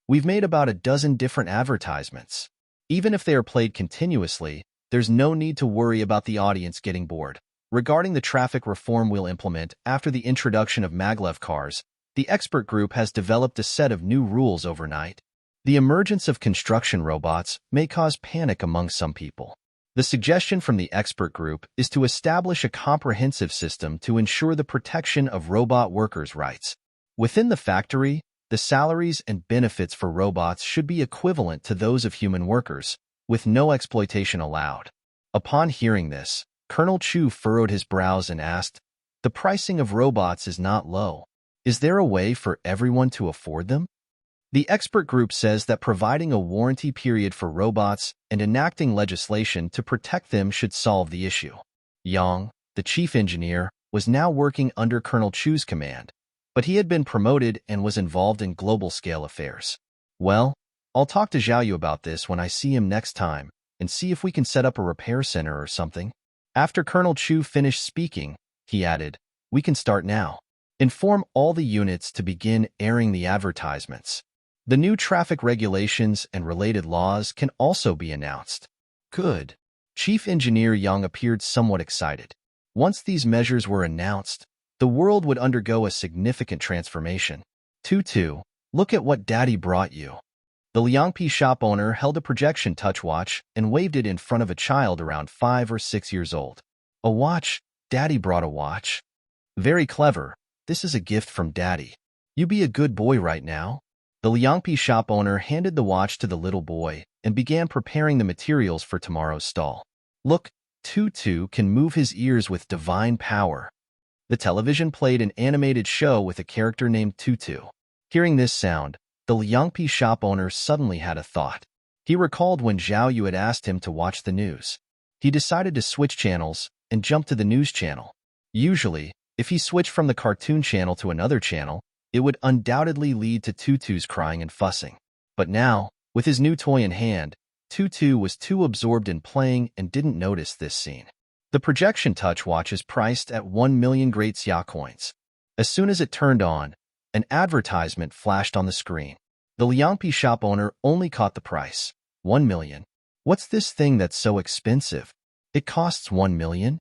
We've made about a dozen different advertisements. Even if they are played continuously, there's no need to worry about the audience getting bored. Regarding the traffic reform we'll implement after the introduction of maglev cars, the expert group has developed a set of new rules overnight. The emergence of construction robots may cause panic among some people. The suggestion from the expert group is to establish a comprehensive system to ensure the protection of robot workers' rights. Within the factory, the salaries and benefits for robots should be equivalent to those of human workers, with no exploitation allowed. Upon hearing this, Colonel Chu furrowed his brows and asked, "The pricing of robots is not low. Is there a way for everyone to afford them?" The expert group says that providing a warranty period for robots and enacting legislation to protect them should solve the issue. Yang, the chief engineer, was now working under Colonel Chu's command, but he had been promoted and was involved in global-scale affairs. "Well, I'll talk to Xiao Yu about this when I see him next time and see if we can set up a repair center or something." After Colonel Chu finished speaking, he added, "We can start now. Inform all the units to begin airing the advertisements. The new traffic regulations and related laws can also be announced." "Good." Chief Engineer Yang appeared somewhat excited. Once these measures were announced, the world would undergo a significant transformation. "Tutu, look at what Daddy brought you." The Liangpi shop owner held a projection touch watch and waved it in front of a child around 5 or 6 years old. "A watch? Daddy brought a watch. Very clever. This is a gift from Daddy. You be a good boy right now." The Liangpi shop owner handed the watch to the little boy and began preparing the materials for tomorrow's stall. "Look, Tutu can move his ears with divine power." The television played an animated show with a character named Tutu. Hearing this sound, the Liangpi shop owner suddenly had a thought. He recalled when Xiao Yu had asked him to watch the news. He decided to switch channels and jump to the news channel. Usually, if he switched from the cartoon channel to another channel, it would undoubtedly lead to Tutu's crying and fussing. But now, with his new toy in hand, Tutu was too absorbed in playing and didn't notice this scene. The projection touch watch is priced at 1 million great Xia coins. As soon as it turned on, an advertisement flashed on the screen. The Liangpi shop owner only caught the price, 1 million. What's this thing that's so expensive? It costs 1 million?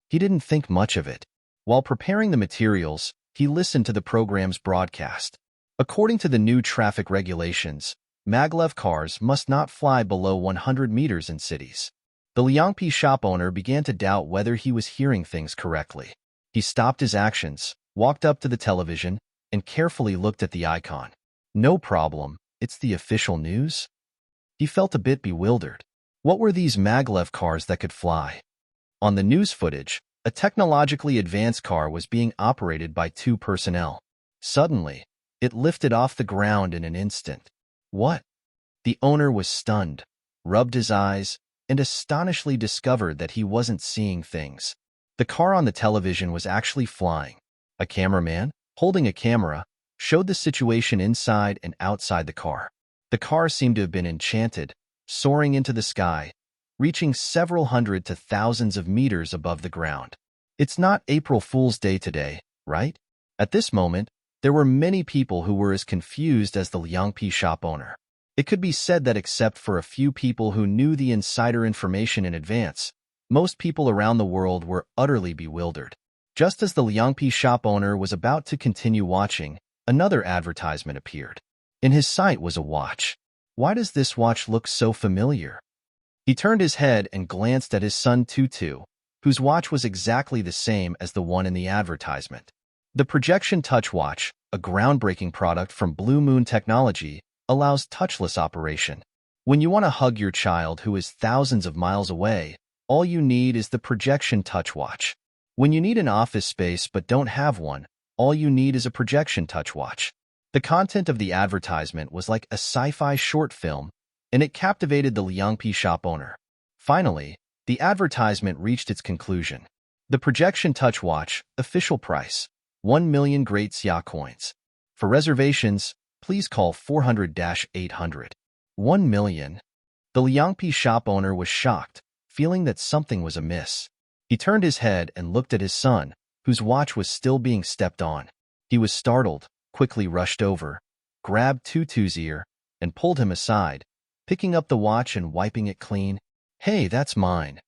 He didn't think much of it. While preparing the materials, he listened to the program's broadcast. According to the new traffic regulations, maglev cars must not fly below 100 meters in cities. The Liangpi shop owner began to doubt whether he was hearing things correctly. He stopped his actions, walked up to the television, and carefully looked at the icon. "No problem, it's the official news?" He felt a bit bewildered. What were these maglev cars that could fly? On the news footage, a technologically advanced car was being operated by 2 personnel. Suddenly, it lifted off the ground in an instant. What? The owner was stunned, rubbed his eyes, and astonishingly discovered that he wasn't seeing things. The car on the television was actually flying. A cameraman, holding a camera, showed the situation inside and outside the car. The car seemed to have been enchanted, soaring into the sky, reaching several hundred to thousands of meters above the ground. It's not April Fool's Day today, right? At this moment, there were many people who were as confused as the Liangpi shop owner. It could be said that except for a few people who knew the insider information in advance, most people around the world were utterly bewildered. Just as the Liangpi shop owner was about to continue watching, another advertisement appeared. In his sight was a watch. Why does this watch look so familiar? He turned his head and glanced at his son Tutu, whose watch was exactly the same as the one in the advertisement. The projection touch watch, a groundbreaking product from Blue Moon Technology, allows touchless operation. When you want to hug your child who is thousands of miles away, all you need is the projection touch watch. When you need an office space but don't have one, all you need is a projection touch watch. The content of the advertisement was like a sci-fi short film, and it captivated the Liangpi shop owner. Finally, the advertisement reached its conclusion. The projection touch watch, official price, 1 million great Xia coins. For reservations, please call 400-800. 1 million. The Liangpi shop owner was shocked, feeling that something was amiss. He turned his head and looked at his son, whose watch was still being stepped on. He was startled, quickly rushed over, grabbed Tutu's ear, and pulled him aside, picking up the watch and wiping it clean. "Hey, that's mine."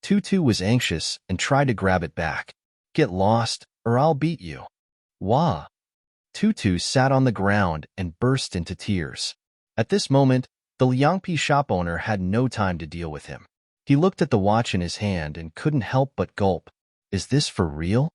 Tutu was anxious and tried to grab it back. "Get lost, or I'll beat you." "Wah." Tutu sat on the ground and burst into tears. At this moment, the Liangpi shop owner had no time to deal with him. He looked at the watch in his hand and couldn't help but gulp. "Is this for real?"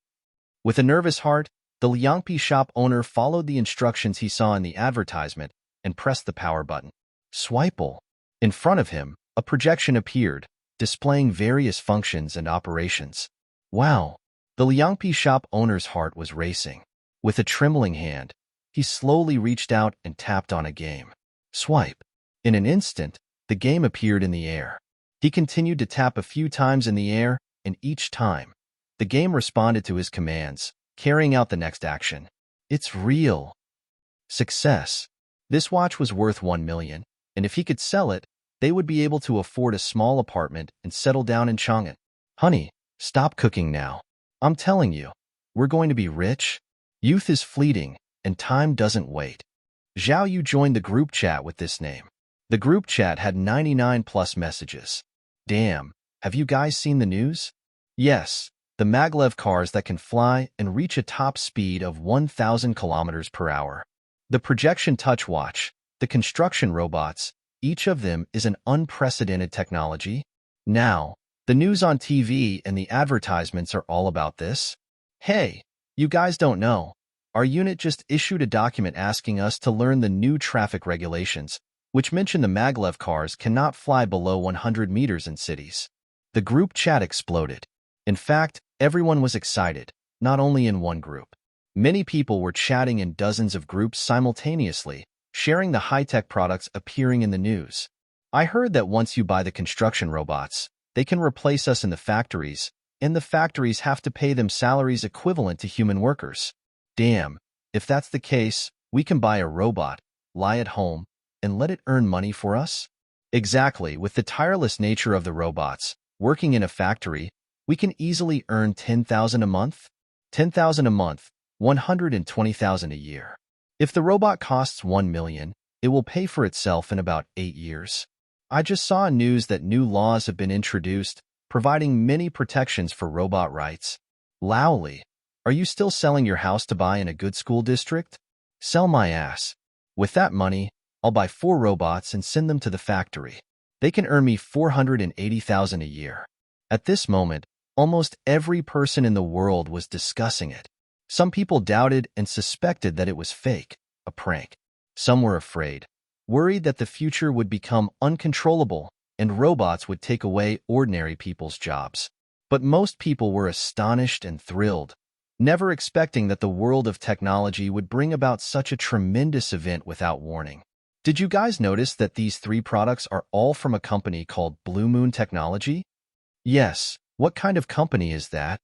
With a nervous heart, the Liangpi shop owner followed the instructions he saw in the advertisement and pressed the power button. Swipe-le. In front of him, a projection appeared, displaying various functions and operations. Wow! The Liangpi shop owner's heart was racing. With a trembling hand, he slowly reached out and tapped on a game. Swipe. In an instant, the game appeared in the air. He continued to tap a few times in the air, and each time, the game responded to his commands, carrying out the next action. It's real. Success. This watch was worth 1 million, and if he could sell it, they would be able to afford a small apartment and settle down in Chang'an. Honey, stop cooking now. I'm telling you, we're going to be rich. Youth is fleeting, and time doesn't wait. Xiao Yu joined the group chat with this name. The group chat had 99+ messages. Damn, have you guys seen the news? Yes, the maglev cars that can fly and reach a top speed of 1,000 kilometers per hour. The projection touch watch, the construction robots, each of them is an unprecedented technology. Now, the news on TV and the advertisements are all about this. Hey, you guys don't know. Our unit just issued a document asking us to learn the new traffic regulations, which mention the maglev cars cannot fly below 100 meters in cities. The group chat exploded. In fact, everyone was excited, not only in one group. Many people were chatting in dozens of groups simultaneously, sharing the high-tech products appearing in the news. I heard that once you buy the construction robots, they can replace us in the factories, and the factories have to pay them salaries equivalent to human workers. Damn, if that's the case, we can buy a robot, lie at home, and let it earn money for us? Exactly, with the tireless nature of the robots, working in a factory, we can easily earn 10,000 a month? 10,000 a month, 120,000 a year. If the robot costs 1 million, it will pay for itself in about 8 years. I just saw news that new laws have been introduced, providing many protections for robot rights. Laoli, are you still selling your house to buy in a good school district? Sell my ass. With that money, I'll buy 4 robots and send them to the factory. They can earn me 480,000 a year. At this moment, almost every person in the world was discussing it. Some people doubted and suspected that it was fake, a prank. Some were afraid, worried that the future would become uncontrollable and robots would take away ordinary people's jobs. But most people were astonished and thrilled, never expecting that the world of technology would bring about such a tremendous event without warning. Did you guys notice that these 3 products are all from a company called Blue Moon Technology? Yes, what kind of company is that?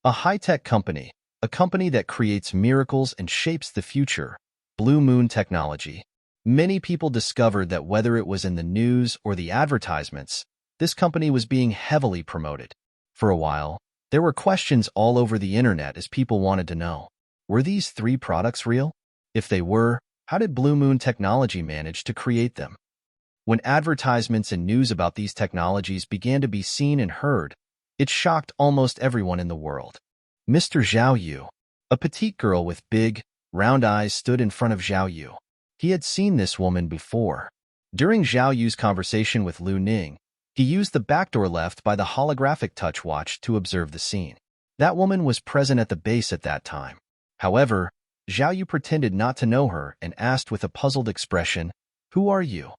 A high-tech company, a company that creates miracles and shapes the future. Blue Moon Technology. Many people discovered that whether it was in the news or the advertisements, this company was being heavily promoted. For a while, there were questions all over the internet as people wanted to know, were these 3 products real? If they were, how did Blue Moon Technology manage to create them? When advertisements and news about these technologies began to be seen and heard, it shocked almost everyone in the world. Mr. Xiao Yu, a petite girl with big, round eyes, stood in front of Xiao Yu. He had seen this woman before. During Xiao Yu's conversation with Lu Ning, he used the backdoor left by the holographic touch watch to observe the scene. That woman was present at the base at that time. However, Xiao Yu pretended not to know her and asked with a puzzled expression, "Who are you?"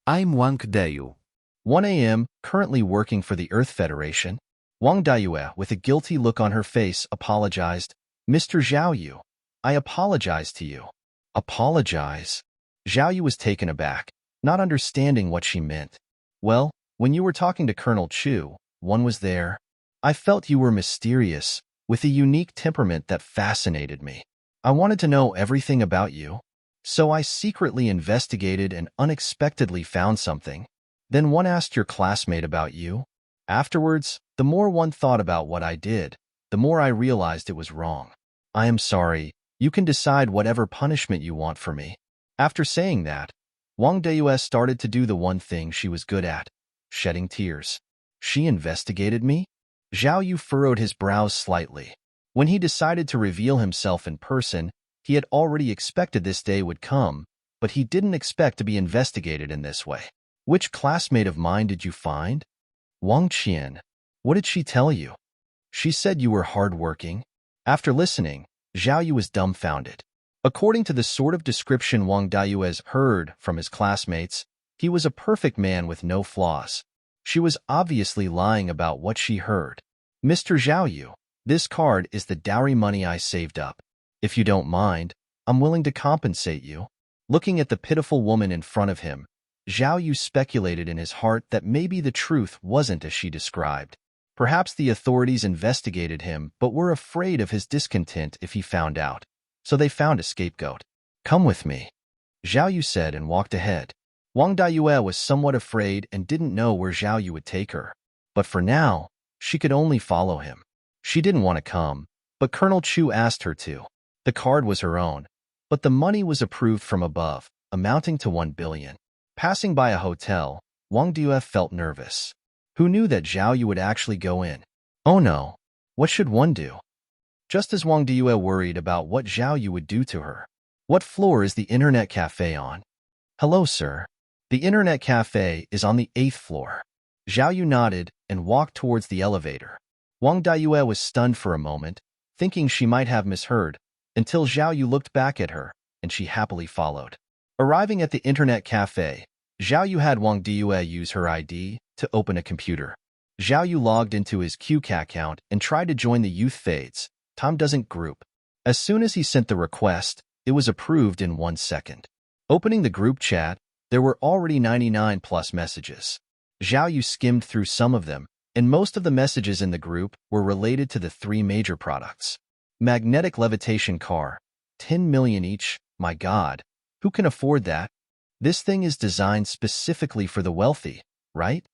I'm Wang Dayu. 1 a.m., currently working for the Earth Federation. Wang Dayue, with a guilty look on her face, apologized. "Mr. Xiao Yu, I apologize to you." Apologize? Xiao Yu was taken aback, not understanding what she meant. Well, when you were talking to Colonel Chu, one was there. I felt you were mysterious, with a unique temperament that fascinated me. I wanted to know everything about you. So I secretly investigated and unexpectedly found something. Then one asked your classmate about you. Afterwards, the more one thought about what I did, the more I realized it was wrong. I am sorry. You can decide whatever punishment you want for me. After saying that, Wang Deiyue started to do the one thing she was good at, shedding tears. She investigated me? Xiao Yu furrowed his brows slightly. When he decided to reveal himself in person, he had already expected this day would come, but he didn't expect to be investigated in this way. Which classmate of mine did you find? Wang Qian. What did she tell you? She said you were hardworking. After listening, Xiao Yu was dumbfounded. According to the sort of description Wang Deiyue heard from his classmates, he was a perfect man with no flaws. She was obviously lying about what she heard. Mr. Xiao Yu, this card is the dowry money I saved up. If you don't mind, I'm willing to compensate you. Looking at the pitiful woman in front of him, Xiao Yu speculated in his heart that maybe the truth wasn't as she described. Perhaps the authorities investigated him but were afraid of his discontent if he found out. So they found a scapegoat. Come with me, Xiao Yu said and walked ahead. Wang Deiyue was somewhat afraid and didn't know where Xiao Yu would take her. But for now, she could only follow him. She didn't want to come, but Colonel Chu asked her to. The card was her own, but the money was approved from above, amounting to 1 billion. Passing by a hotel, Wang Deiyue felt nervous. Who knew that Xiao Yu would actually go in? Oh no, what should one do? Just as Wang Deiyue worried about what Xiao Yu would do to her. What floor is the internet cafe on? Hello, sir. The internet cafe is on the 8th floor. Xiao Yu nodded and walked towards the elevator. Wang Deiyue was stunned for a moment, thinking she might have misheard, until Xiao Yu looked back at her, and she happily followed. Arriving at the internet cafe, Xiao Yu had Wang Deiyue use her ID to open a computer. Xiao Yu logged into his QK account and tried to join the Youth Fades Tom Doesn't group. As soon as he sent the request, it was approved in 1 second. Opening the group chat, there were already 99 plus messages. Xiao Yu skimmed through some of them, and most of the messages in the group were related to the 3 major products. Magnetic levitation car, 10 million each, my god, who can afford that? This thing is designed specifically for the wealthy, right?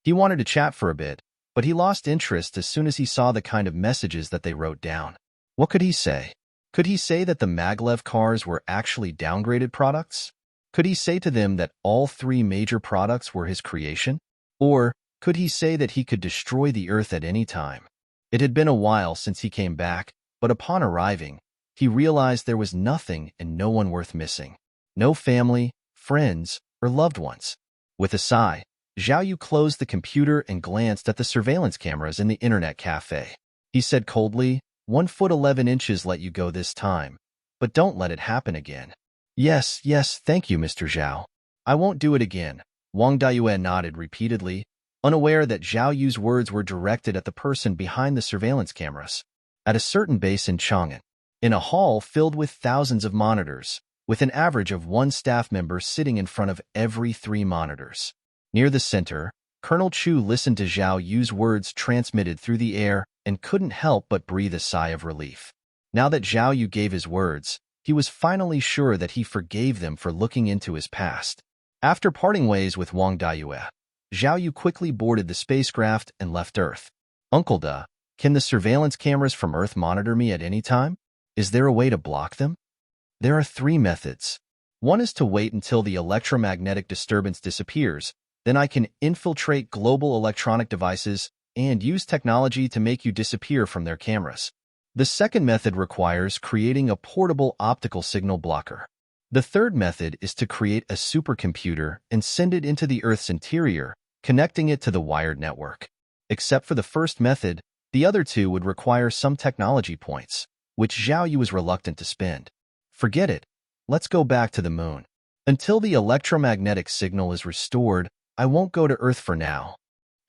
He wanted to chat for a bit, but he lost interest as soon as he saw the kind of messages that they wrote down. What could he say? Could he say that the maglev cars were actually downgraded products? Could he say to them that all 3 major products were his creation? Or could he say that he could destroy the Earth at any time? It had been a while since he came back, but upon arriving, he realized there was nothing and no one worth missing. No family, friends, or loved ones. With a sigh, Xiao Yu closed the computer and glanced at the surveillance cameras in the internet cafe. He said coldly, 1 foot 11 inches let you go this time, but don't let it happen again. Yes, thank you, Mr. Zhao. I won't do it again. Wang Deiyue nodded repeatedly, unaware that Xiao Yu's words were directed at the person behind the surveillance cameras. At a certain base in Chang'an, in a hall filled with thousands of monitors, with an average of 1 staff member sitting in front of every 3 monitors. Near the center, Colonel Chu listened to Xiao Yu's words transmitted through the air and couldn't help but breathe a sigh of relief. Now that Xiao Yu gave his words, he was finally sure that he forgave them for looking into his past. After parting ways with Wang Deiyue, Xiao Yu quickly boarded the spacecraft and left Earth. Uncle Da, can the surveillance cameras from Earth monitor me at any time? Is there a way to block them? There are 3 methods. One is to wait until the electromagnetic disturbance disappears. Then I can infiltrate global electronic devices and use technology to make you disappear from their cameras. The second method requires creating a portable optical signal blocker. The third method is to create a supercomputer and send it into the Earth's interior, connecting it to the wired network. Except for the first method, the other 2 would require some technology points, which Xiao Yu was reluctant to spend. Forget it. Let's go back to the moon. Until the electromagnetic signal is restored, I won't go to Earth for now.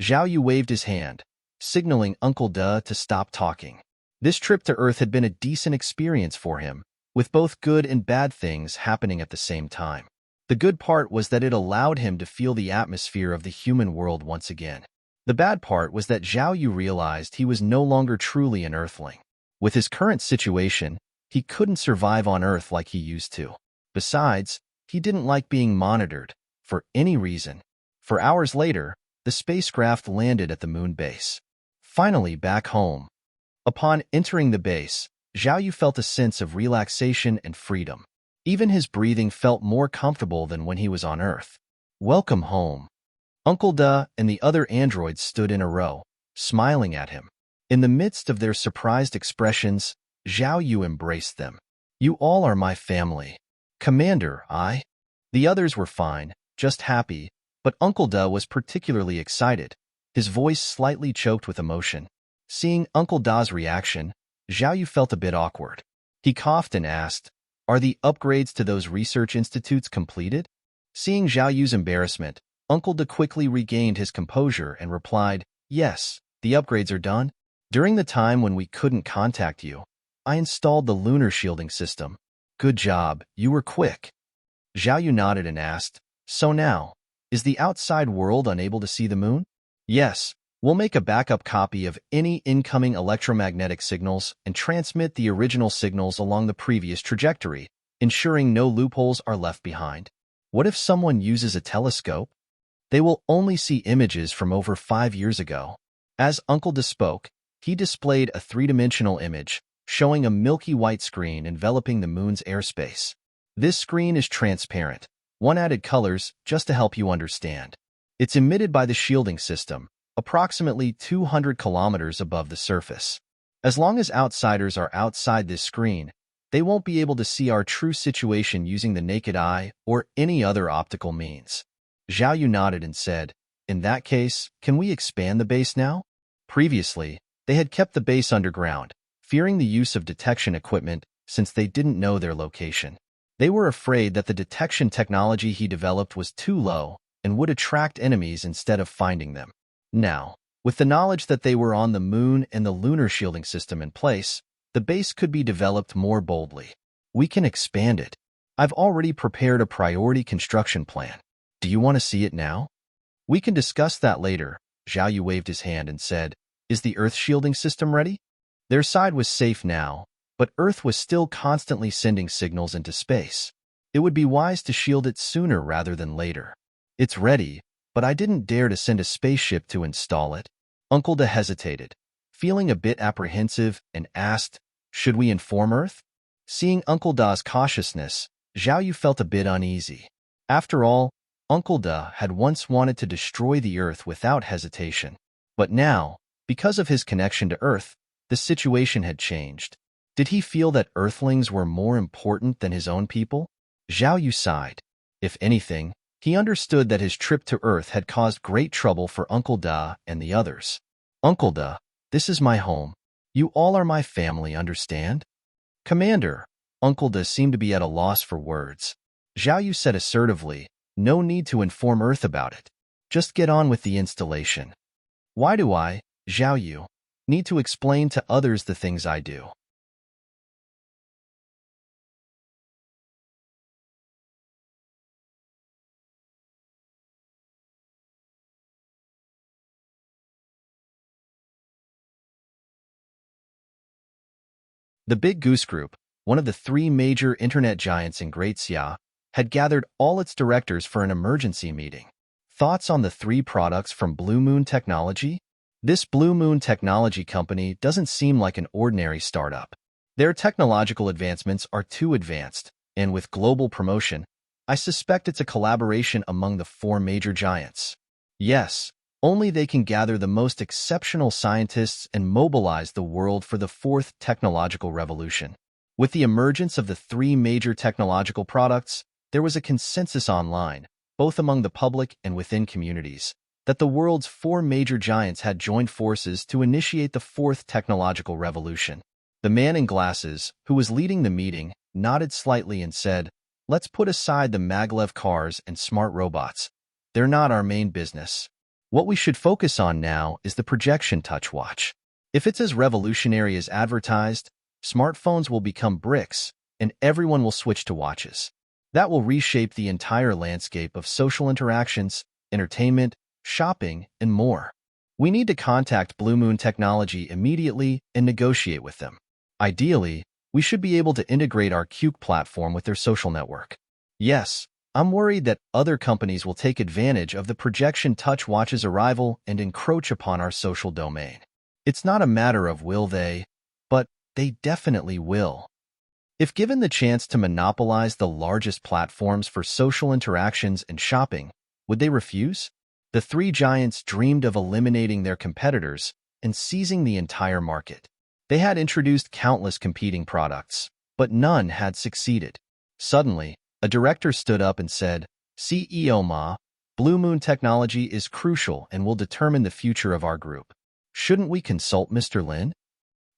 Xiao Yu waved his hand, signaling Uncle Da to stop talking. This trip to Earth had been a decent experience for him, with both good and bad things happening at the same time. The good part was that it allowed him to feel the atmosphere of the human world once again. The bad part was that Xiao Yu realized he was no longer truly an Earthling. With his current situation, he couldn't survive on Earth like he used to. Besides, he didn't like being monitored, for any reason. For hours later, the spacecraft landed at the moon base. Finally back home. Upon entering the base, Xiao Yu felt a sense of relaxation and freedom. Even his breathing felt more comfortable than when he was on Earth. Welcome home. Uncle Da and the other androids stood in a row, smiling at him. In the midst of their surprised expressions, Xiao Yu embraced them. You all are my family. Commander, I. The others were fine, just happy, but Uncle Da was particularly excited, his voice slightly choked with emotion. Seeing Uncle Da's reaction, Xiao Yu felt a bit awkward. He coughed and asked, Are the upgrades to those research institutes completed? Seeing Xiao Yu's embarrassment, Uncle Da quickly regained his composure and replied, Yes, the upgrades are done. During the time when we couldn't contact you, I installed the lunar shielding system. Good job, you were quick. Xiao Yu nodded and asked, So now, is the outside world unable to see the moon? Yes, we'll make a backup copy of any incoming electromagnetic signals and transmit the original signals along the previous trajectory, ensuring no loopholes are left behind. What if someone uses a telescope? They will only see images from over 5 years ago. As Uncle Da spoke, he displayed a three-dimensional image, showing a milky white screen enveloping the moon's airspace. This screen is transparent. One added colors just to help you understand. It's emitted by the shielding system, approximately 200 kilometers above the surface. As long as outsiders are outside this screen, they won't be able to see our true situation using the naked eye or any other optical means. Xiao Yu nodded and said, In that case, can we expand the base now? Previously, they had kept the base underground, fearing the use of detection equipment since they didn't know their location. They were afraid that the detection technology he developed was too low and would attract enemies instead of finding them. Now, with the knowledge that they were on the moon and the lunar shielding system in place, the base could be developed more boldly. We can expand it. I've already prepared a priority construction plan. Do you want to see it now? We can discuss that later. Xiao Yu waved his hand and said, Is the Earth shielding system ready? Their side was safe now, but Earth was still constantly sending signals into space. It would be wise to shield it sooner rather than later. It's ready, but I didn't dare to send a spaceship to install it. Uncle Da hesitated, feeling a bit apprehensive, and asked, Should we inform Earth? Seeing Uncle Da's cautiousness, Xiao Yu felt a bit uneasy. After all, Uncle Da had once wanted to destroy the Earth without hesitation. But now, because of his connection to Earth, the situation had changed. Did he feel that Earthlings were more important than his own people? Xiao Yu sighed. If anything, he understood that his trip to Earth had caused great trouble for Uncle Da and the others. Uncle Da, this is my home. You all are my family, understand? Commander, Uncle Da seemed to be at a loss for words. Xiao Yu said assertively, No need to inform Earth about it. Just get on with the installation. Why do I, Xiao Yu, need to explain to others the things I do? The Big Goose Group, one of the 3 major internet giants in Great Xia, had gathered all its directors for an emergency meeting. Thoughts on the 3 products from Blue Moon Technology? This Blue Moon Technology company doesn't seem like an ordinary startup. Their technological advancements are too advanced, and with global promotion, I suspect it's a collaboration among the 4 major giants. Yes, only they can gather the most exceptional scientists and mobilize the world for the 4th technological revolution. With the emergence of the 3 major technological products, there was a consensus online, both among the public and within communities, that the world's 4 major giants had joined forces to initiate the 4th technological revolution. The man in glasses, who was leading the meeting, nodded slightly and said, Let's put aside the maglev cars and smart robots. They're not our main business. What we should focus on now is the projection touch watch. If it's as revolutionary as advertised, smartphones will become bricks, and everyone will switch to watches. That will reshape the entire landscape of social interactions, entertainment, shopping, and more. We need to contact Blue Moon Technology immediately and negotiate with them. Ideally, we should be able to integrate our Quk platform with their social network. Yes, I'm worried that other companies will take advantage of the projection touch watch's arrival and encroach upon our social domain. It's not a matter of will they, but they definitely will. If given the chance to monopolize the largest platforms for social interactions and shopping, would they refuse? The three giants dreamed of eliminating their competitors and seizing the entire market. They had introduced countless competing products, but none had succeeded. Suddenly, a director stood up and said, "CEO Ma, Blue Moon technology is crucial and will determine the future of our group. Shouldn't we consult Mr. Lin?"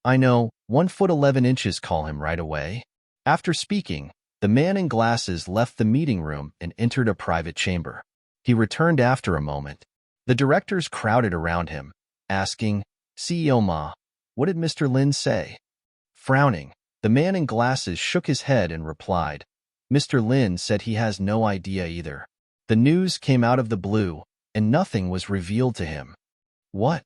"I know, 1 foot 11 inches call him right away." After speaking, the man in glasses left the meeting room and entered a private chamber. He returned after a moment. The directors crowded around him, asking, "CEO Ma, what did Mr. Lin say?" Frowning, the man in glasses shook his head and replied, "Mr. Lin said he has no idea either. The news came out of the blue, and nothing was revealed to him." "What?"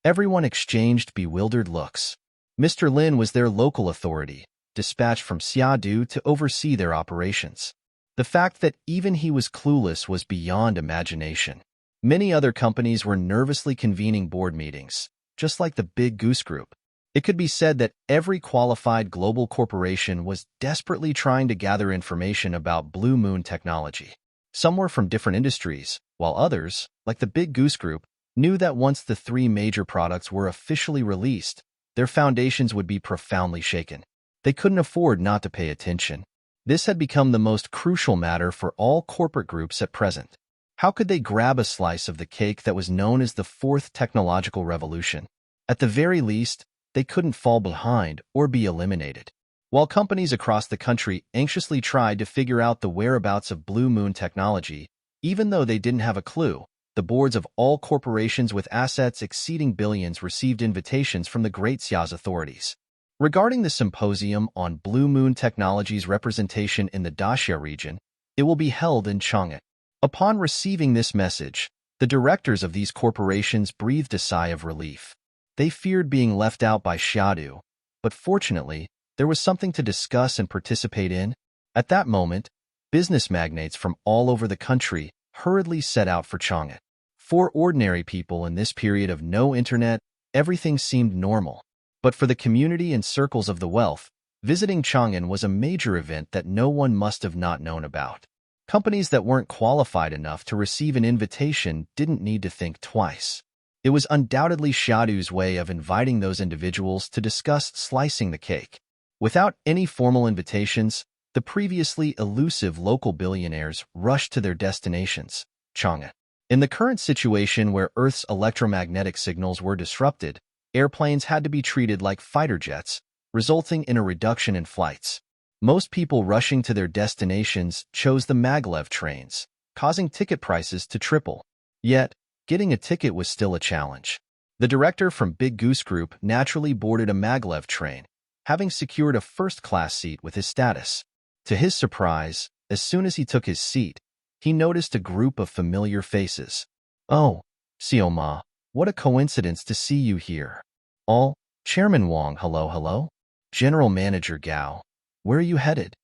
Everyone exchanged bewildered looks. Mr. Lin was their local authority, dispatched from Xiao Yu to oversee their operations. The fact that even he was clueless was beyond imagination. Many other companies were nervously convening board meetings, just like the Big Goose Group. It could be said that every qualified global corporation was desperately trying to gather information about Blue Moon technology. Some were from different industries, while others, like the Big Goose Group, knew that once the three major products were officially released, their foundations would be profoundly shaken. They couldn't afford not to pay attention. This had become the most crucial matter for all corporate groups at present. How could they grab a slice of the cake that was known as the fourth technological revolution? At the very least, they couldn't fall behind or be eliminated. While companies across the country anxiously tried to figure out the whereabouts of Blue Moon technology, even though they didn't have a clue, the boards of all corporations with assets exceeding billions received invitations from the Great Xiao's authorities. Regarding the symposium on Blue Moon Technology's representation in the Daxia region, it will be held in Chang'an. Upon receiving this message, the directors of these corporations breathed a sigh of relief. They feared being left out by Xiao Yu, but fortunately, there was something to discuss and participate in. At that moment, business magnates from all over the country hurriedly set out for Chang'an. For ordinary people in this period of no internet, everything seemed normal. But for the community and circles of the wealth, visiting Chang'an was a major event that no one must have not known about. Companies that weren't qualified enough to receive an invitation didn't need to think twice. It was undoubtedly Xiao Yu's way of inviting those individuals to discuss slicing the cake. Without any formal invitations, the previously elusive local billionaires rushed to their destinations, Chang'an. In the current situation where Earth's electromagnetic signals were disrupted, airplanes had to be treated like fighter jets, resulting in a reduction in flights. Most people rushing to their destinations chose the maglev trains, causing ticket prices to triple. Yet, getting a ticket was still a challenge. The director from Big Goose Group naturally boarded a maglev train, having secured a first-class seat with his status. To his surprise, as soon as he took his seat, he noticed a group of familiar faces. "Oh, Xioma, what a coincidence to see you here." "All, Chairman Wang, hello. General Manager Gao, where are you headed?"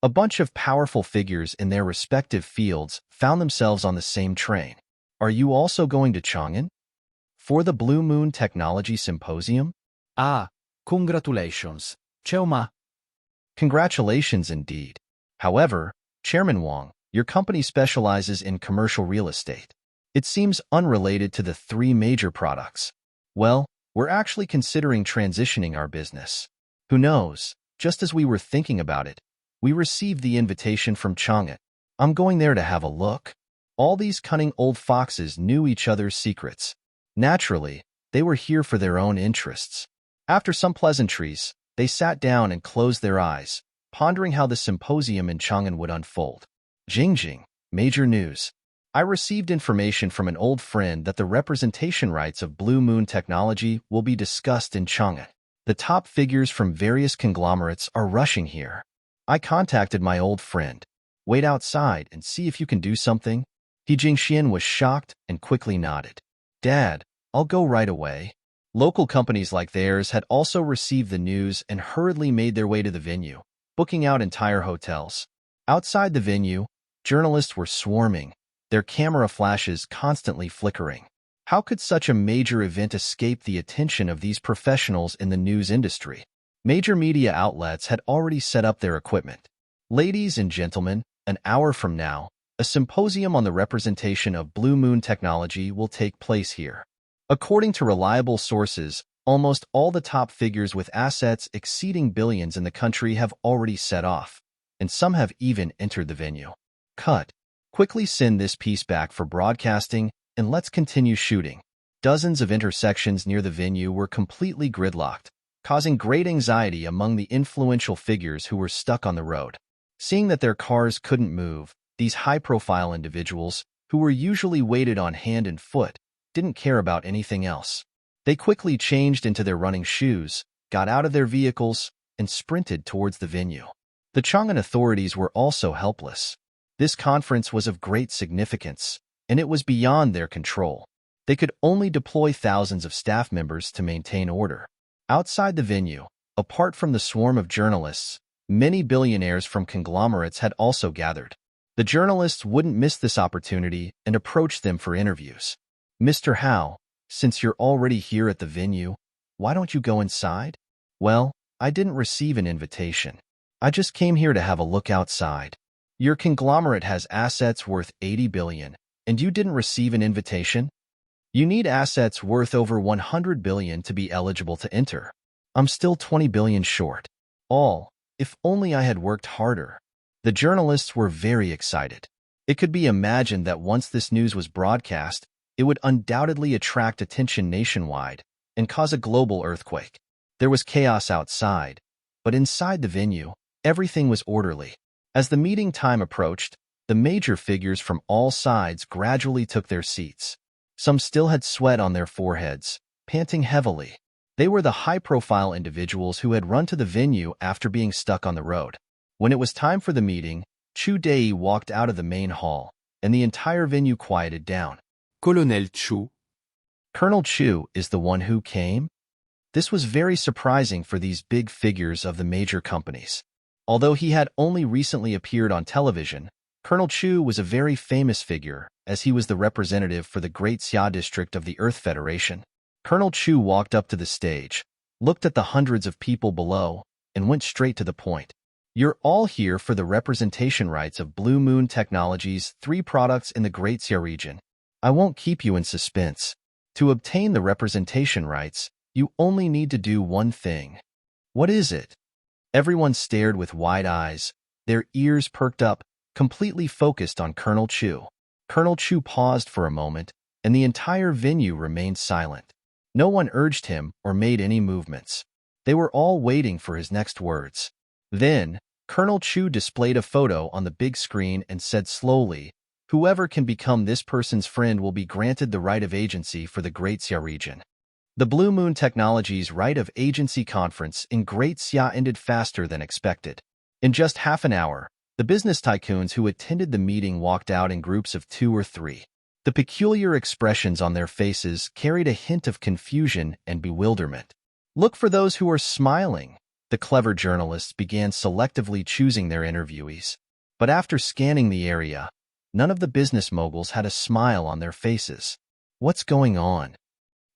A bunch of powerful figures in their respective fields found themselves on the same train. "Are you also going to Chang'an? For the Blue Moon Technology Symposium?" Ah, congratulations, Xiao Ma. Congratulations indeed. However, Chairman Wang, your company specializes in commercial real estate. It seems unrelated to the three major products. Well, we're actually considering transitioning our business. Who knows, just as we were thinking about it, we received the invitation from Chang'an. I'm going there to have a look. All these cunning old foxes knew each other's secrets. Naturally, they were here for their own interests. After some pleasantries, they sat down and closed their eyes, pondering how the symposium in Chang'an would unfold. Jingjing, major news. I received information from an old friend that the representation rights of Blue Moon technology will be discussed in Chang'an. The top figures from various conglomerates are rushing here. I contacted my old friend. Wait outside and see if you can do something. He Jingxian was shocked and quickly nodded. Dad, I'll go right away. Local companies like theirs had also received the news and hurriedly made their way to the venue, booking out entire hotels. Outside the venue, journalists were swarming, their camera flashes constantly flickering. How could such a major event escape the attention of these professionals in the news industry? Major media outlets had already set up their equipment. Ladies and gentlemen, an hour from now, a symposium on the representation of Blue Moon technology will take place here. According to reliable sources, almost all the top figures with assets exceeding billions in the country have already set off, and some have even entered the venue. Cut. Quickly send this piece back for broadcasting, and let's continue shooting. Dozens of intersections near the venue were completely gridlocked, causing great anxiety among the influential figures who were stuck on the road. Seeing that their cars couldn't move, these high-profile individuals, who were usually weighted on hand and foot, didn't care about anything else. They quickly changed into their running shoes, got out of their vehicles, and sprinted towards the venue. The Chang'an authorities were also helpless. This conference was of great significance, and it was beyond their control. They could only deploy thousands of staff members to maintain order. Outside the venue, apart from the swarm of journalists, many billionaires from conglomerates had also gathered. The journalists wouldn't miss this opportunity and approached them for interviews. "Mr. Hao, since you're already here at the venue, why don't you go inside?" "Well, I didn't receive an invitation. I just came here to have a look outside." "Your conglomerate has assets worth 80 billion, and you didn't receive an invitation?" "You need assets worth over 100 billion to be eligible to enter. I'm still 20 billion short. If only I had worked harder." The journalists were very excited. It could be imagined that once this news was broadcast, it would undoubtedly attract attention nationwide and cause a global earthquake. There was chaos outside, but inside the venue, everything was orderly. As the meeting time approached, the major figures from all sides gradually took their seats. Some still had sweat on their foreheads, panting heavily. They were the high-profile individuals who had run to the venue after being stuck on the road. When it was time for the meeting, Chu Dei walked out of the main hall, and the entire venue quieted down. Colonel Chu. Colonel Chu is the one who came? This was very surprising for these big figures of the major companies. Although he had only recently appeared on television, Colonel Chu was a very famous figure, as he was the representative for the Great Xia District of the Earth Federation. Colonel Chu walked up to the stage, looked at the hundreds of people below, and went straight to the point. "You're all here for the representation rights of Blue Moon Technology's 3 products in the Great Xia region. I won't keep you in suspense. To obtain the representation rights, you only need to do one thing." "What is it?" Everyone stared with wide eyes, their ears perked up, completely focused on Colonel Chu. Colonel Chu paused for a moment, and the entire venue remained silent. No one urged him or made any movements. They were all waiting for his next words. Then, Colonel Chu displayed a photo on the big screen and said slowly, "Whoever can become this person's friend will be granted the right of agency for the Great Xia region." The Blue Moon Technology's right of agency conference in Great Xia ended faster than expected. In just half an hour, the business tycoons who attended the meeting walked out in groups of 2 or 3. The peculiar expressions on their faces carried a hint of confusion and bewilderment. "Look for those who are smiling." The clever journalists began selectively choosing their interviewees. But after scanning the area, none of the business moguls had a smile on their faces. What's going on?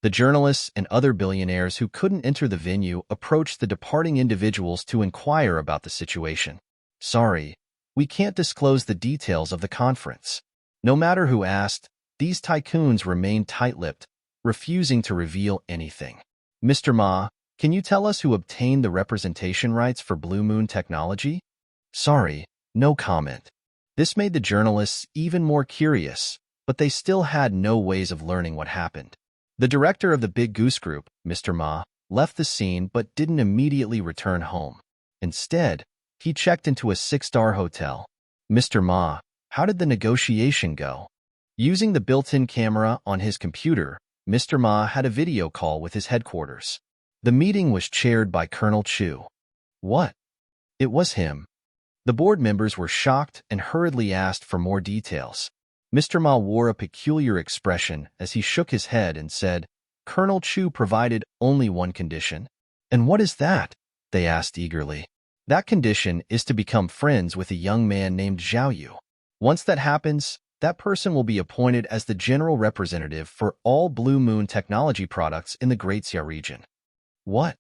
The journalists and other billionaires who couldn't enter the venue approached the departing individuals to inquire about the situation. "Sorry, we can't disclose the details of the conference." No matter who asked, these tycoons remained tight-lipped, refusing to reveal anything. "Mr. Ma, can you tell us who obtained the representation rights for Blue Moon Technology?" "Sorry, no comment." This made the journalists even more curious, but they still had no ways of learning what happened. The director of the Big Goose Group, Mr. Ma, left the scene but didn't immediately return home. Instead, he checked into a 6-star hotel. "Mr. Ma, how did the negotiation go?" Using the built-in camera on his computer, Mr. Ma had a video call with his headquarters. The meeting was chaired by Colonel Chu. What? It was him. The board members were shocked and hurriedly asked for more details. Mr. Ma wore a peculiar expression as he shook his head and said, "Colonel Chu provided only one condition." "And what is that?" they asked eagerly. "That condition is to become friends with a young man named Xiao Yu. Once that happens, that person will be appointed as the general representative for all Blue Moon technology products in the Great Xia region." "What?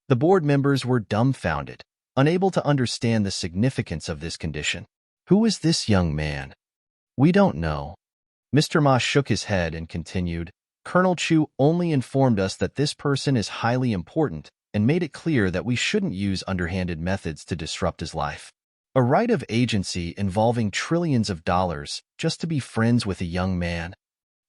The board members were dumbfounded, unable to understand the significance of this condition. Who is this young man? We don't know. Mr. Ma shook his head and continued, Colonel Chu only informed us that this person is highly important and made it clear that we shouldn't use underhanded methods to disrupt his life. A right of agency involving trillions of dollars just to be friends with a young man.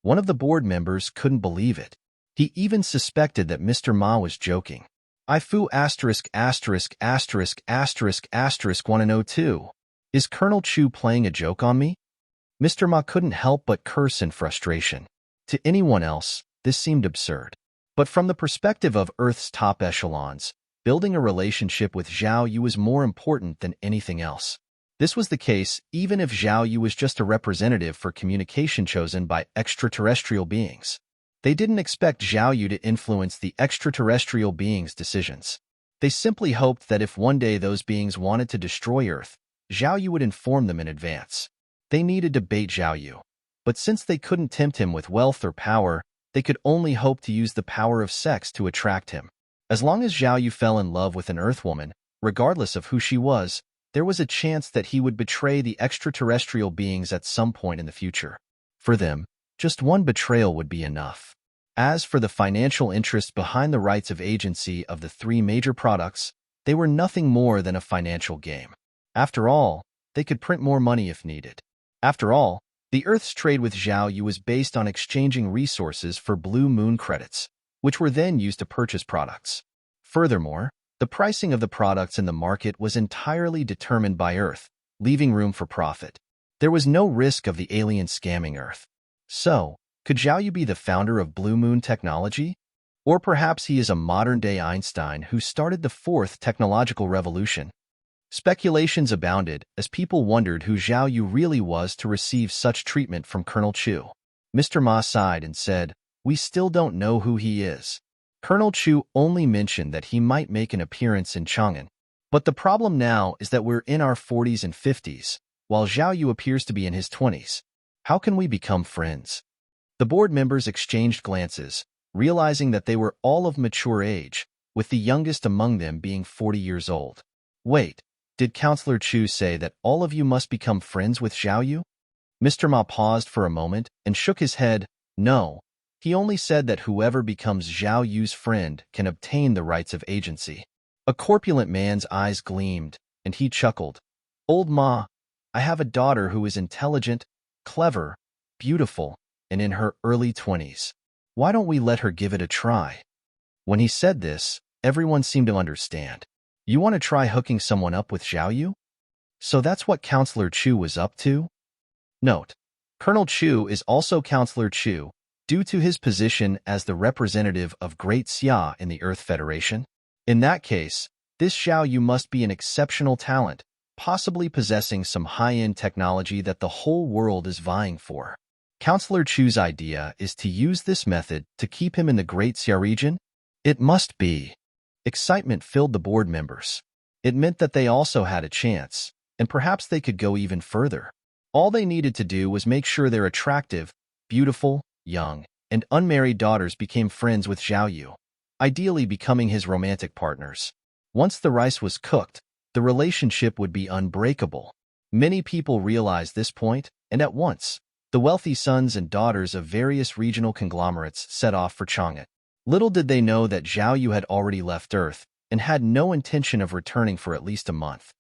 One of the board members couldn't believe it. He even suspected that Mr. Ma was joking. I foo asterisk asterisk asterisk asterisk asterisk want to know too. Is Colonel Chu playing a joke on me? Mr. Ma couldn't help but curse in frustration. To anyone else, this seemed absurd. But from the perspective of Earth's top echelons, building a relationship with Xiao Yu was more important than anything else. This was the case even if Xiao Yu was just a representative for communication chosen by extraterrestrial beings. They didn't expect Xiao Yu to influence the extraterrestrial beings' decisions. They simply hoped that if one day those beings wanted to destroy Earth, Xiao Yu would inform them in advance. They needed to bait Xiao Yu, but since they couldn't tempt him with wealth or power, they could only hope to use the power of sex to attract him. As long as Xiao Yu fell in love with an Earthwoman, regardless of who she was, there was a chance that he would betray the extraterrestrial beings at some point in the future. For them, just one betrayal would be enough. As for the financial interests behind the rights of agency of the three major products, they were nothing more than a financial game. After all, they could print more money if needed. After all, the Earth's trade with Xiao Yu was based on exchanging resources for Blue Moon credits, which were then used to purchase products. Furthermore, the pricing of the products in the market was entirely determined by Earth, leaving room for profit. There was no risk of the alien scamming Earth. So, could Xiao Yu be the founder of Blue Moon technology? Or perhaps he is a modern-day Einstein who started the fourth technological revolution? Speculations abounded as people wondered who Xiao Yu really was to receive such treatment from Colonel Chu. Mr. Ma sighed and said, We still don't know who he is. Colonel Chu only mentioned that he might make an appearance in Chang'an. But the problem now is that we're in our 40s and 50s, while Xiao Yu appears to be in his 20s. How can we become friends? The board members exchanged glances, realizing that they were all of mature age, with the youngest among them being 40 years old. Wait, did Counselor Chu say that all of you must become friends with Xiao Yu? Mr. Ma paused for a moment and shook his head. No, he only said that whoever becomes Xiao Yu's friend can obtain the rights of agency. A corpulent man's eyes gleamed, and he chuckled. Old Ma, I have a daughter who is intelligent, clever, beautiful, and in her early 20s. Why don't we let her give it a try? When he said this, everyone seemed to understand. You want to try hooking someone up with Xiao Yu? So that's what Counselor Chu was up to? Note: Colonel Chu is also Counselor Chu, due to his position as the representative of Great Xia in the Earth Federation. In that case, this Xiao Yu must be an exceptional talent, possibly possessing some high-end technology that the whole world is vying for. Counselor Chu's idea is to use this method to keep him in the Great Xia region? It must be. Excitement filled the board members. It meant that they also had a chance, and perhaps they could go even further. All they needed to do was make sure their attractive, beautiful, young, and unmarried daughters became friends with Xiao Yu, ideally becoming his romantic partners. Once the rice was cooked, the relationship would be unbreakable. Many people realized this point, and at once, the wealthy sons and daughters of various regional conglomerates set off for Chang'an. Little did they know that Xiao Yu had already left Earth and had no intention of returning for at least a month.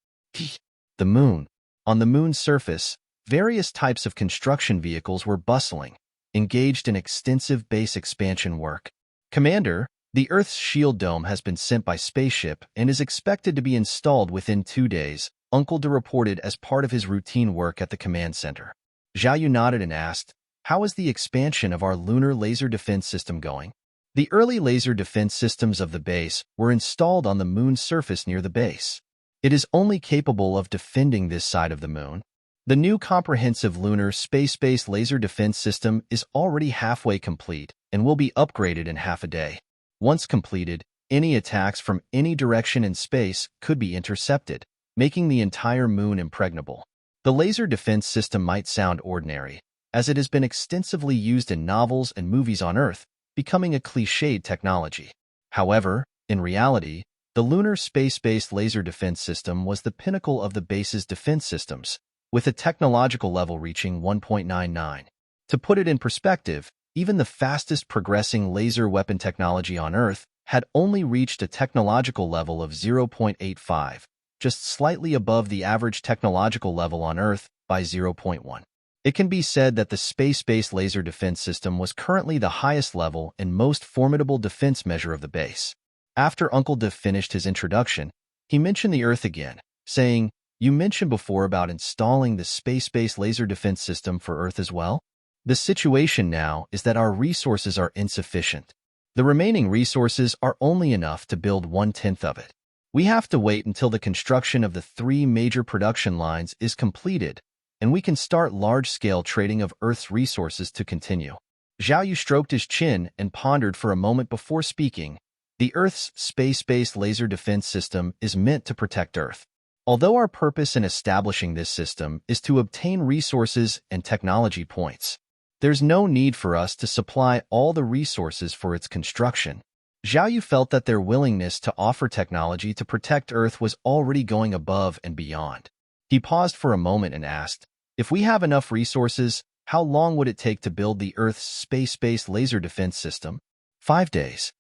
The moon. On the moon's surface, various types of construction vehicles were bustling, engaged in extensive base expansion work. Commander, the Earth's shield dome has been sent by spaceship and is expected to be installed within 2 days, Uncle De reported as part of his routine work at the command center. Xiao Yu nodded and asked, How is the expansion of our lunar laser defense system going? The early laser defense systems of the base were installed on the moon's surface near the base. It is only capable of defending this side of the moon. The new comprehensive lunar space-based laser defense system is already halfway complete and will be upgraded in half a day. Once completed, any attacks from any direction in space could be intercepted, making the entire moon impregnable. The laser defense system might sound ordinary, as it has been extensively used in novels and movies on Earth, becoming a cliched technology. However, in reality, The lunar space-based laser defense system was the pinnacle of the base's defense systems, with a technological level reaching 1.99. To put it in perspective, even the fastest progressing laser weapon technology on Earth had only reached a technological level of 0.85, just slightly above the average technological level on Earth by 0.1. It can be said that the space-based laser defense system was currently the highest level and most formidable defense measure of the base. After Uncle De finished his introduction, he mentioned the Earth again, saying, "You mentioned before about installing the space-based laser defense system for Earth as well? The situation now is that our resources are insufficient. The remaining resources are only enough to build 1/10 of it. We have to wait until the construction of the 3 major production lines is completed, and we can start large-scale trading of Earth's resources to continue." Xiao Yu stroked his chin and pondered for a moment before speaking. The Earth's space-based laser defense system is meant to protect Earth. Although our purpose in establishing this system is to obtain resources and technology points, there's no need for us to supply all the resources for its construction. Xiao Yu felt that their willingness to offer technology to protect Earth was already going above and beyond. He paused for a moment and asked, "If we have enough resources, how long would it take to build the Earth's space-based laser defense system?" 5 days.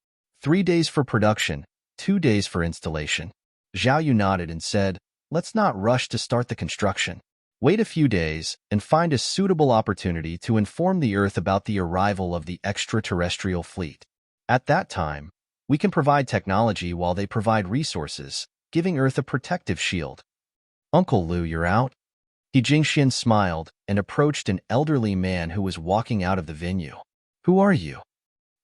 3 days for production, 2 days for installation. Xiao Yu nodded and said, "Let's not rush to start the construction. Wait a few days and find a suitable opportunity to inform the Earth about the arrival of the extraterrestrial fleet. At that time, we can provide technology while they provide resources, giving Earth a protective shield." "Uncle Lu, you're out?" He Jingxian smiled and approached an elderly man who was walking out of the venue. "Who are you?"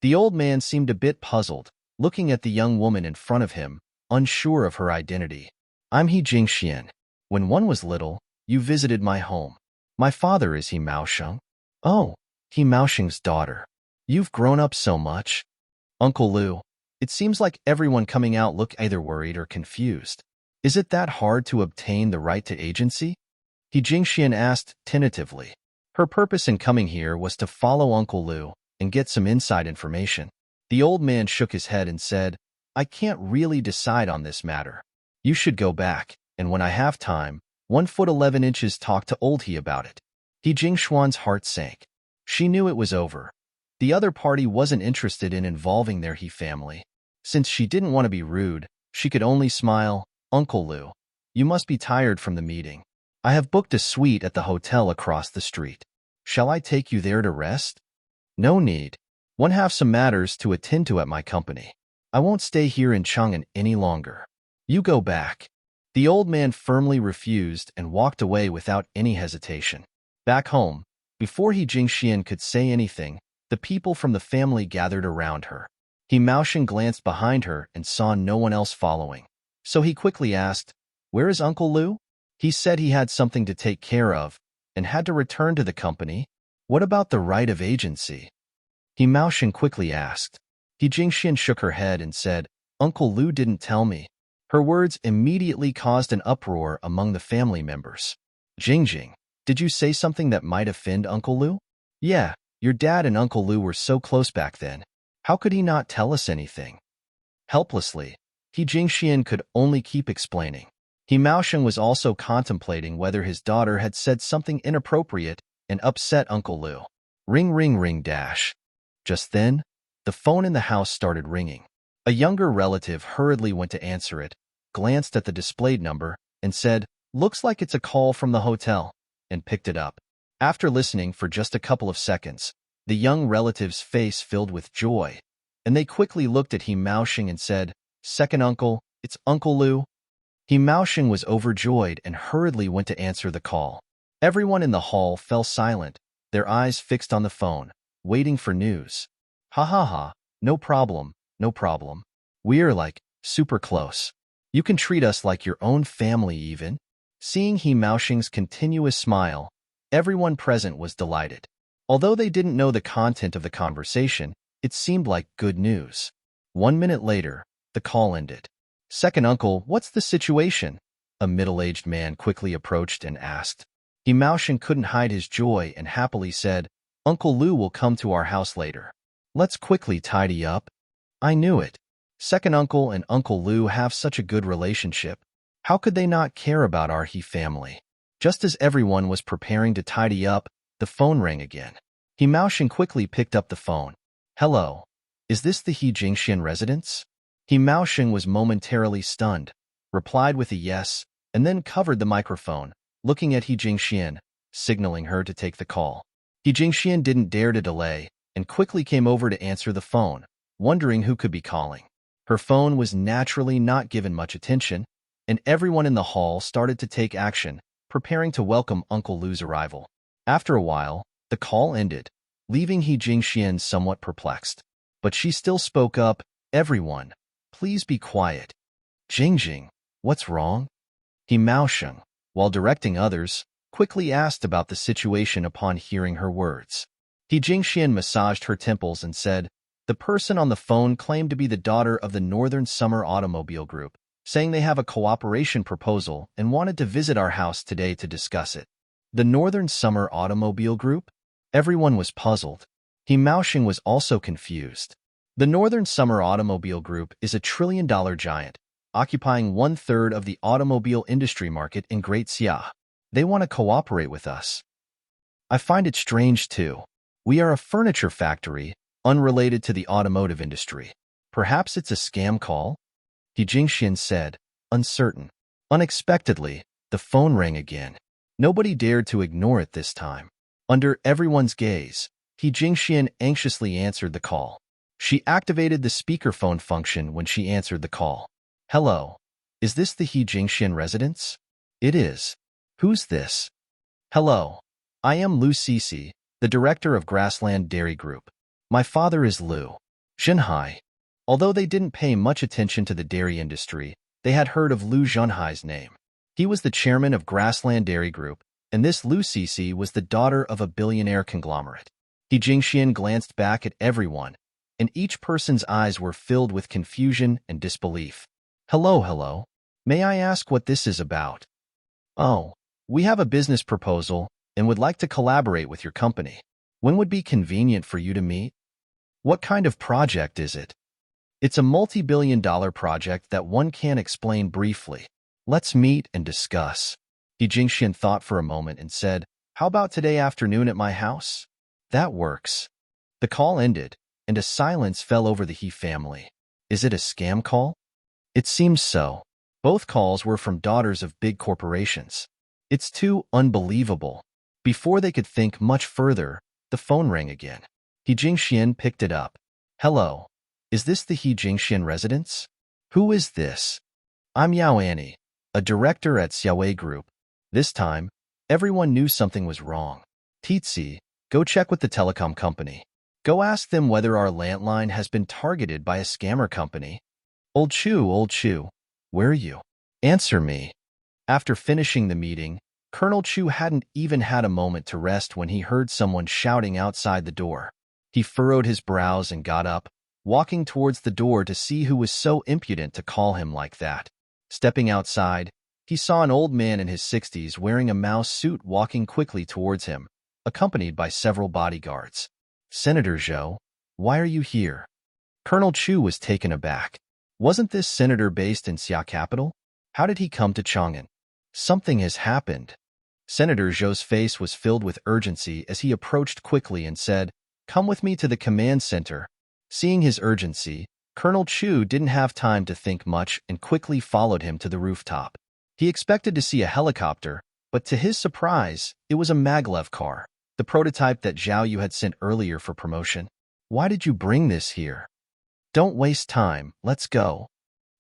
The old man seemed a bit puzzled, looking at the young woman in front of him, unsure of her identity. "I'm He Jingxian. When one was little, you visited my home. My father is He Maosheng." "Oh, He Maosheng's daughter. You've grown up so much." "Uncle Lu, it seems like everyone coming out look either worried or confused. Is it that hard to obtain the right to agency?" He Jingxian asked tentatively. Her purpose in coming here was to follow Uncle Lu and get some inside information. The old man shook his head and said, "I can't really decide on this matter. You should go back, and when I have time, 1 foot 11 inches talk to old He about it." He Jingshuan's heart sank. She knew it was over. The other party wasn't interested in involving their He family. Since she didn't want to be rude, she could only smile. "Uncle Lu, you must be tired from the meeting. I have booked a suite at the hotel across the street. Shall I take you there to rest?" "No need. One have some matters to attend to at my company. I won't stay here in Chang'an any longer. You go back." The old man firmly refused and walked away without any hesitation. Back home, before He Jingxian could say anything, the people from the family gathered around her. He Maosheng glanced behind her and saw no one else following. So he quickly asked, "Where is Uncle Lu?" He said he had something to take care of and had to return to the company. "What about the right of agency?" He Maosheng quickly asked. He Jingxian shook her head and said, "Uncle Lu didn't tell me." Her words immediately caused an uproar among the family members. "Jingjing, did you say something that might offend Uncle Lu?" "Yeah, your dad and Uncle Lu were so close back then. How could he not tell us anything?" Helplessly, He Jingxian could only keep explaining. He Maosheng was also contemplating whether his daughter had said something inappropriate and upset Uncle Lu. Ring ring ring dash. Just then, the phone in the house started ringing. A younger relative hurriedly went to answer it, glanced at the displayed number, and said, "Looks like it's a call from the hotel," and picked it up. After listening for just a couple of seconds, the young relative's face filled with joy, and they quickly looked at He Maosheng and said, "Second uncle, it's Uncle Lu." He Maosheng was overjoyed and hurriedly went to answer the call. Everyone in the hall fell silent, their eyes fixed on the phone, waiting for news. "Ha ha ha, no problem, no problem. We're like, super close. You can treat us like your own family even." Seeing He Maosheng's continuous smile, everyone present was delighted. Although they didn't know the content of the conversation, it seemed like good news. 1 minute later, the call ended. "Second uncle, what's the situation?" A middle-aged man quickly approached and asked. He Maosheng couldn't hide his joy and happily said, "Uncle Lu will come to our house later. Let's quickly tidy up." "I knew it." Second uncle and Uncle Lu have such a good relationship. How could they not care about our He family? Just as everyone was preparing to tidy up, the phone rang again. He Maosheng quickly picked up the phone. Hello. Is this the He Jingxian residence? He Maosheng was momentarily stunned, replied with a yes, and then covered the microphone, looking at He Jingxian, signaling her to take the call. He Jingxian didn't dare to delay, and quickly came over to answer the phone, wondering who could be calling. Her phone was naturally not given much attention, and everyone in the hall started to take action, preparing to welcome Uncle Lu's arrival. After a while, the call ended, leaving He Jingxian somewhat perplexed. But she still spoke up, everyone, please be quiet. Jingjing, what's wrong? He Maosheng, while directing others, quickly asked about the situation upon hearing her words. He Jingxian massaged her temples and said, the person on the phone claimed to be the daughter of the Northern Summer Automobile Group, saying they have a cooperation proposal and wanted to visit our house today to discuss it. The Northern Summer Automobile Group? Everyone was puzzled. He Maosheng was also confused. The Northern Summer Automobile Group is a trillion-dollar giant, occupying 1/3 of the automobile industry market in Great Xia. They want to cooperate with us. I find it strange, too. We are a furniture factory, unrelated to the automotive industry. Perhaps it's a scam call? He Jingxian said, uncertain. Unexpectedly, the phone rang again. Nobody dared to ignore it this time. Under everyone's gaze, He Jingxian anxiously answered the call. She activated the speakerphone function when she answered the call. Hello. Is this the He Jingxian residence? It is. Who's this? Hello. I am Lu Cece, the director of Grassland Dairy Group. My father is Lu Zhenhai. Although they didn't pay much attention to the dairy industry, they had heard of Lu Zhenhai's name. He was the chairman of Grassland Dairy Group, and this Lu Cece was the daughter of a billionaire conglomerate. He Jingxian glanced back at everyone, and each person's eyes were filled with confusion and disbelief. Hello. May I ask what this is about? Oh, we have a business proposal and would like to collaborate with your company. When would be convenient for you to meet? What kind of project is it? It's a multi-billion-dollar project that one can't explain briefly. Let's meet and discuss. He Jingxian thought for a moment and said, how about today afternoon at my house? That works. The call ended, and a silence fell over the He family. Is it a scam call? It seems so. Both calls were from daughters of big corporations. It's too unbelievable. Before they could think much further, the phone rang again. He Jingxian picked it up. Hello. Is this the He Jingxian residence? Who is this? I'm Yao Annie, a director at Xiao Yu Group. This time, everyone knew something was wrong. Titsi, go check with the telecom company. Go ask them whether our landline has been targeted by a scammer company. Old Chu, where are you? Answer me. After finishing the meeting, Colonel Chu hadn't even had a moment to rest when he heard someone shouting outside the door. He furrowed his brows and got up, walking towards the door to see who was so impudent to call him like that. Stepping outside, he saw an old man in his 60s wearing a mouse suit walking quickly towards him, accompanied by several bodyguards. Senator Zhou, why are you here? Colonel Chu was taken aback. Wasn't this senator based in Xia capital? How did he come to Chang'an? Something has happened. Senator Zhou's face was filled with urgency as he approached quickly and said, come with me to the command center. Seeing his urgency, Colonel Chu didn't have time to think much and quickly followed him to the rooftop. He expected to see a helicopter, but to his surprise, it was a maglev car, the prototype that Xiao Yu had sent earlier for promotion. Why did you bring this here? Don't waste time, let's go.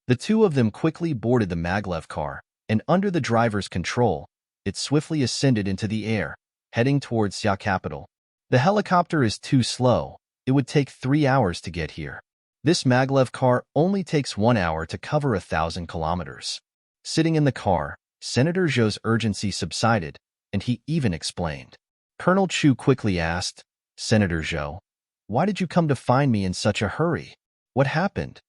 The two of them quickly boarded the maglev car, and under the driver's control, it swiftly ascended into the air, heading towards Xia capital. The helicopter is too slow. It would take 3 hours to get here. This maglev car only takes 1 hour to cover 1,000 kilometers. Sitting in the car, Senator Zhou's urgency subsided, and he even explained. Colonel Chu quickly asked, Senator Zhou, why did you come to find me in such a hurry? What happened?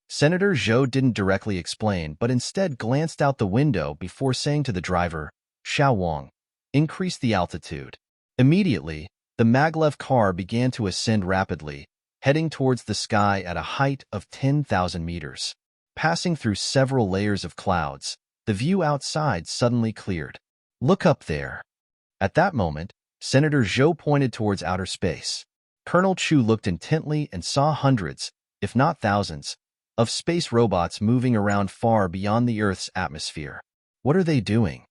Senator Zhou didn't directly explain, but instead glanced out the window before saying to the driver, Xiao Wang, increase the altitude. Immediately, the maglev car began to ascend rapidly, heading towards the sky at a height of 10,000 meters. Passing through several layers of clouds, the view outside suddenly cleared. Look up there. At that moment, Senator Zhou pointed towards outer space. Colonel Chu looked intently and saw hundreds, if not thousands, of space robots moving around far beyond the Earth's atmosphere. What are they doing?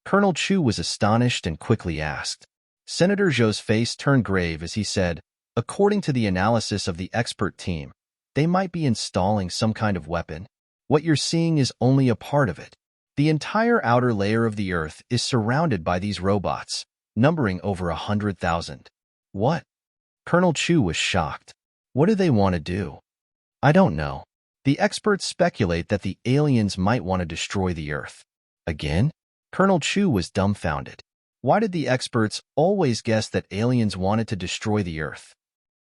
Colonel Chu was astonished and quickly asked. Senator Zhou's face turned grave as he said, according to the analysis of the expert team, they might be installing some kind of weapon. What you're seeing is only a part of it. The entire outer layer of the Earth is surrounded by these robots, numbering over 100,000. What? Colonel Chu was shocked. What do they want to do? I don't know. The experts speculate that the aliens might want to destroy the Earth. Again? Colonel Chu was dumbfounded. Why did the experts always guess that aliens wanted to destroy the Earth?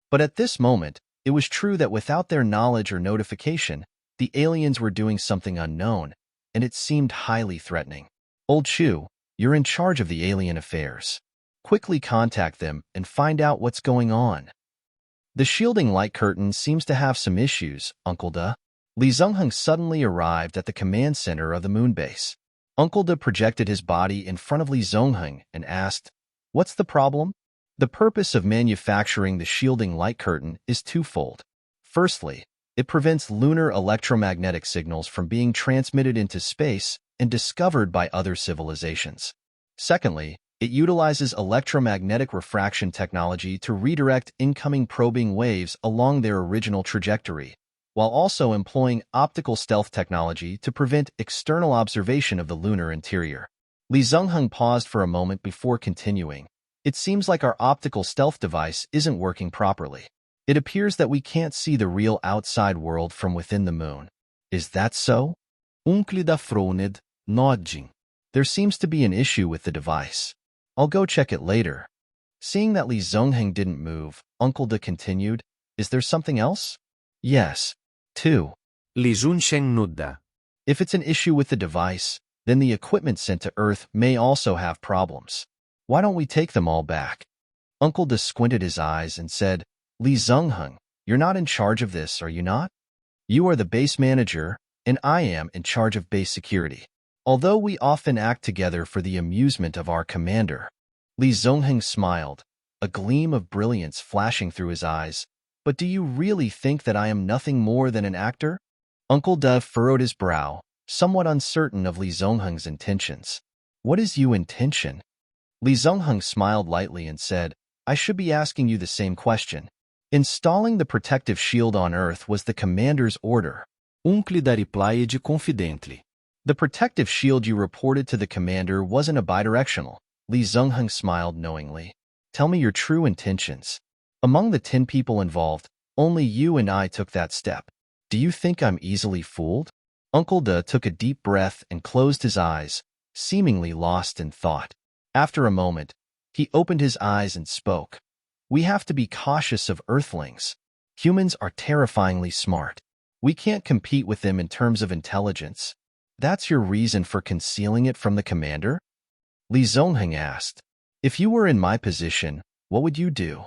But at this moment, it was true that without their knowledge or notification, the aliens were doing something unknown, and it seemed highly threatening. Old Chu, you're in charge of the alien affairs. Quickly contact them and find out what's going on. The shielding light curtain seems to have some issues, Uncle Da. Li Zhengheng suddenly arrived at the command center of the moon base. Uncle Da projected his body in front of Li Zhengheng and asked, "What's the problem?" The purpose of manufacturing the shielding light curtain is twofold. Firstly, it prevents lunar electromagnetic signals from being transmitted into space and discovered by other civilizations. Secondly, it utilizes electromagnetic refraction technology to redirect incoming probing waves along their original trajectory, while also employing optical stealth technology to prevent external observation of the lunar interior. Li Zhengheng paused for a moment before continuing. It seems like our optical stealth device isn't working properly. It appears that we can't see the real outside world from within the moon. Is that so? Uncle Da frowned, nodding. There seems to be an issue with the device. I'll go check it later. Seeing that Li Zhengheng didn't move, Uncle Da continued, is there something else? Yes. 2. Li Zhengheng nudda. If it's an issue with the device, then the equipment sent to Earth may also have problems. Why don't we take them all back? Uncle Da squinted his eyes and said, Li Zhengheng, you're not in charge of this, are you not? You are the base manager, and I am in charge of base security. Although we often act together for the amusement of our commander. Li Zhengheng smiled, a gleam of brilliance flashing through his eyes. But do you really think that I am nothing more than an actor? Uncle Da furrowed his brow, somewhat uncertain of Li Zhengheng's intentions. What is your intention? Li Zhengheng smiled lightly and said, I should be asking you the same question. Installing the protective shield on Earth was the commander's order. Uncle Da replied confidently. The protective shield you reported to the commander wasn't a bidirectional. Li Zhengheng smiled knowingly. Tell me your true intentions. Among the 10 people involved, only you and I took that step. Do you think I'm easily fooled? Uncle Da took a deep breath and closed his eyes, seemingly lost in thought. After a moment, he opened his eyes and spoke. We have to be cautious of Earthlings. Humans are terrifyingly smart. We can't compete with them in terms of intelligence. That's your reason for concealing it from the commander? Li Zhengheng asked. If you were in my position, what would you do?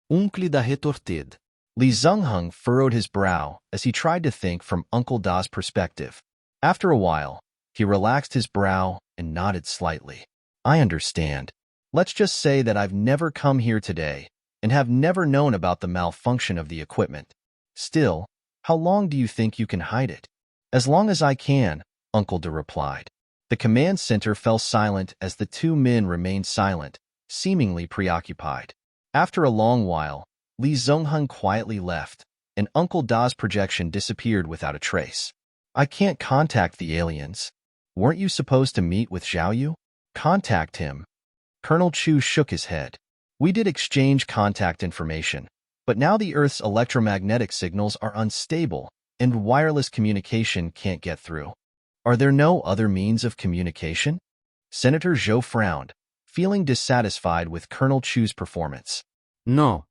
Uncle Da retorted. Li Zhengheng furrowed his brow as he tried to think from Uncle Da's perspective. After a while, he relaxed his brow and nodded slightly. I understand. Let's just say that I've never come here today and have never known about the malfunction of the equipment. Still, how long do you think you can hide it? As long as I can, Uncle Da replied. The command center fell silent as the 2 men remained silent, seemingly preoccupied. After a long while, Li Zhengheng quietly left, and Uncle Da's projection disappeared without a trace. I can't contact the aliens. Weren't you supposed to meet with Xiao Yu? Contact him. Colonel Chu shook his head. We did exchange contact information, but now the Earth's electromagnetic signals are unstable, and wireless communication can't get through. Are there no other means of communication? Senator Zhou frowned, feeling dissatisfied with Colonel Chu's performance. No.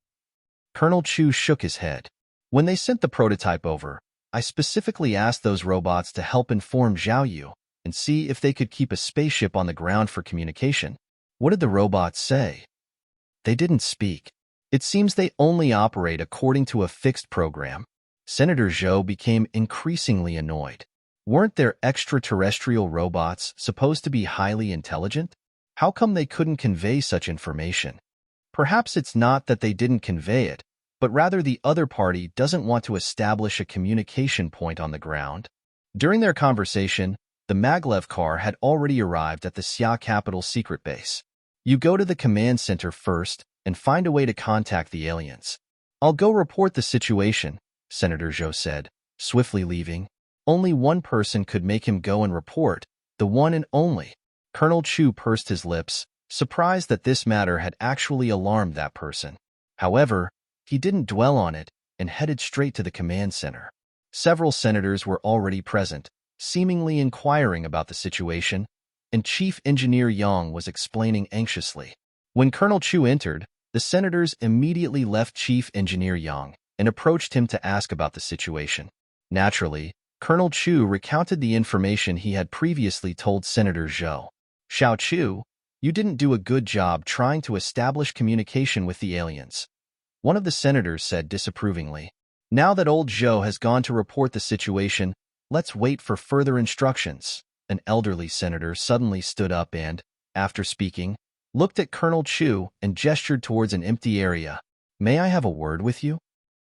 Colonel Chu shook his head. When they sent the prototype over, I specifically asked those robots to help inform Xiao Yu and see if they could keep a spaceship on the ground for communication. What did the robots say? They didn't speak. It seems they only operate according to a fixed program. Senator Zhou became increasingly annoyed. Weren't their extraterrestrial robots supposed to be highly intelligent? How come they couldn't convey such information? Perhaps it's not that they didn't convey it, but rather the other party doesn't want to establish a communication point on the ground. During their conversation, the maglev car had already arrived at the Xia capital secret base. You go to the command center first and find a way to contact the aliens. I'll go report the situation, Senator Zhou said, swiftly leaving. Only one person could make him go and report, the one and only. Colonel Chu pursed his lips, surprised that this matter had actually alarmed that person. However, he didn't dwell on it and headed straight to the command center. Several senators were already present, seemingly inquiring about the situation, and Chief Engineer Yang was explaining anxiously. When Colonel Chu entered, the senators immediately left Chief Engineer Yang and approached him to ask about the situation. Naturally, Colonel Chu recounted the information he had previously told Senator Zhou. Xiao Chu, you didn't do a good job trying to establish communication with the aliens, one of the senators said disapprovingly. Now that old Zhou has gone to report the situation, let's wait for further instructions. An elderly senator suddenly stood up and, after speaking, looked at Colonel Chu and gestured towards an empty area. May I have a word with you?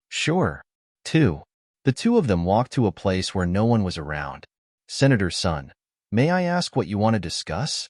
Sure. 2. The two of them walked to a place where no one was around. Senator Sun, may I ask what you want to discuss?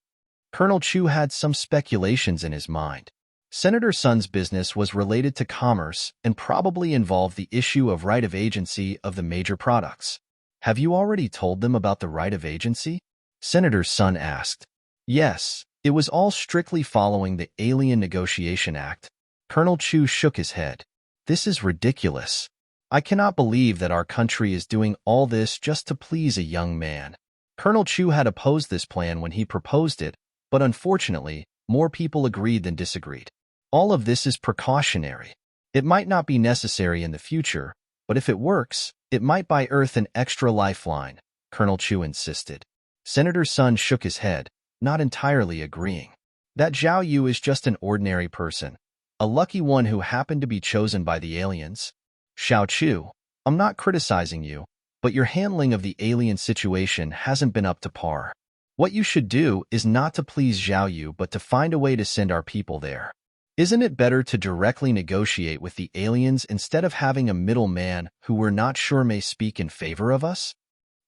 Colonel Chu had some speculations in his mind. Senator Sun's business was related to commerce and probably involved the issue of right of agency of the major products. Have you already told them about the right of agency? Senator Sun asked. Yes, it was all strictly following the Alien Negotiation Act. Colonel Chu shook his head. This is ridiculous. I cannot believe that our country is doing all this just to please a young man. Colonel Chu had opposed this plan when he proposed it, but unfortunately, more people agreed than disagreed. All of this is precautionary. It might not be necessary in the future, but if it works, it might buy Earth an extra lifeline, Colonel Chu insisted. Senator Sun shook his head, not entirely agreeing. That Xiao Yu is just an ordinary person, a lucky one who happened to be chosen by the aliens. Xiao Chu, I'm not criticizing you, but your handling of the alien situation hasn't been up to par. What you should do is not to please Xiao Yu but to find a way to send our people there. Isn't it better to directly negotiate with the aliens instead of having a middleman who we're not sure may speak in favor of us?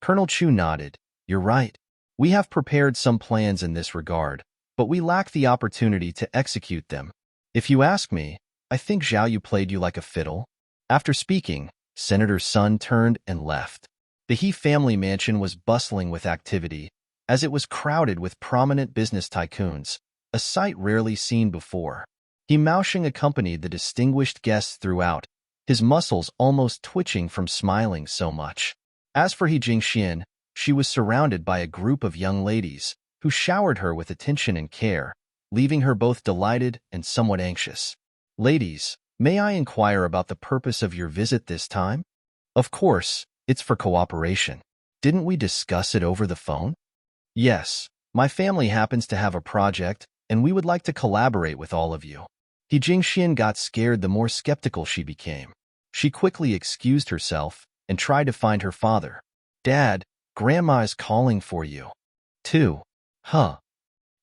Colonel Chu nodded. You're right. We have prepared some plans in this regard, but we lack the opportunity to execute them. If you ask me, I think Xiao Yu played you like a fiddle. After speaking, Senator Sun turned and left. The He family mansion was bustling with activity, as it was crowded with prominent business tycoons, a sight rarely seen before. He Maosheng accompanied the distinguished guests throughout, his muscles almost twitching from smiling so much. As for He Jingxian, she was surrounded by a group of young ladies, who showered her with attention and care, leaving her both delighted and somewhat anxious. Ladies, may I inquire about the purpose of your visit this time? Of course, it's for cooperation. Didn't we discuss it over the phone? Yes, my family happens to have a project, and we would like to collaborate with all of you. He Jingxian got scared the more skeptical she became. She quickly excused herself and tried to find her father. Dad, Grandma is calling for you. 2. Huh.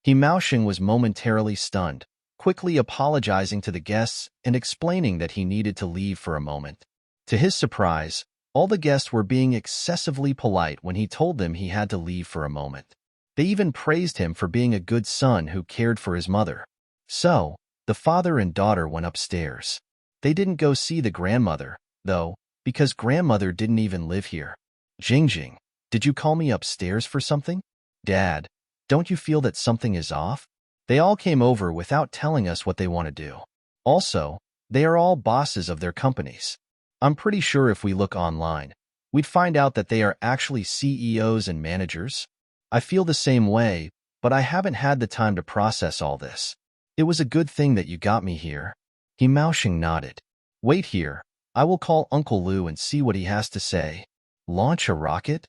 He Maosheng was momentarily stunned, quickly apologizing to the guests and explaining that he needed to leave for a moment. To his surprise, all the guests were being excessively polite when he told them he had to leave for a moment. They even praised him for being a good son who cared for his mother. So, the father and daughter went upstairs. They didn't go see the grandmother, though, because grandmother didn't even live here. Jingjing, did you call me upstairs for something? Dad, don't you feel that something is off? They all came over without telling us what they want to do. Also, they are all bosses of their companies. I'm pretty sure if we look online, we'd find out that they are actually CEOs and managers. I feel the same way, but I haven't had the time to process all this. It was a good thing that you got me here. He Maosheng nodded. Wait here. I will call Uncle Lu and see what he has to say. Launch a rocket?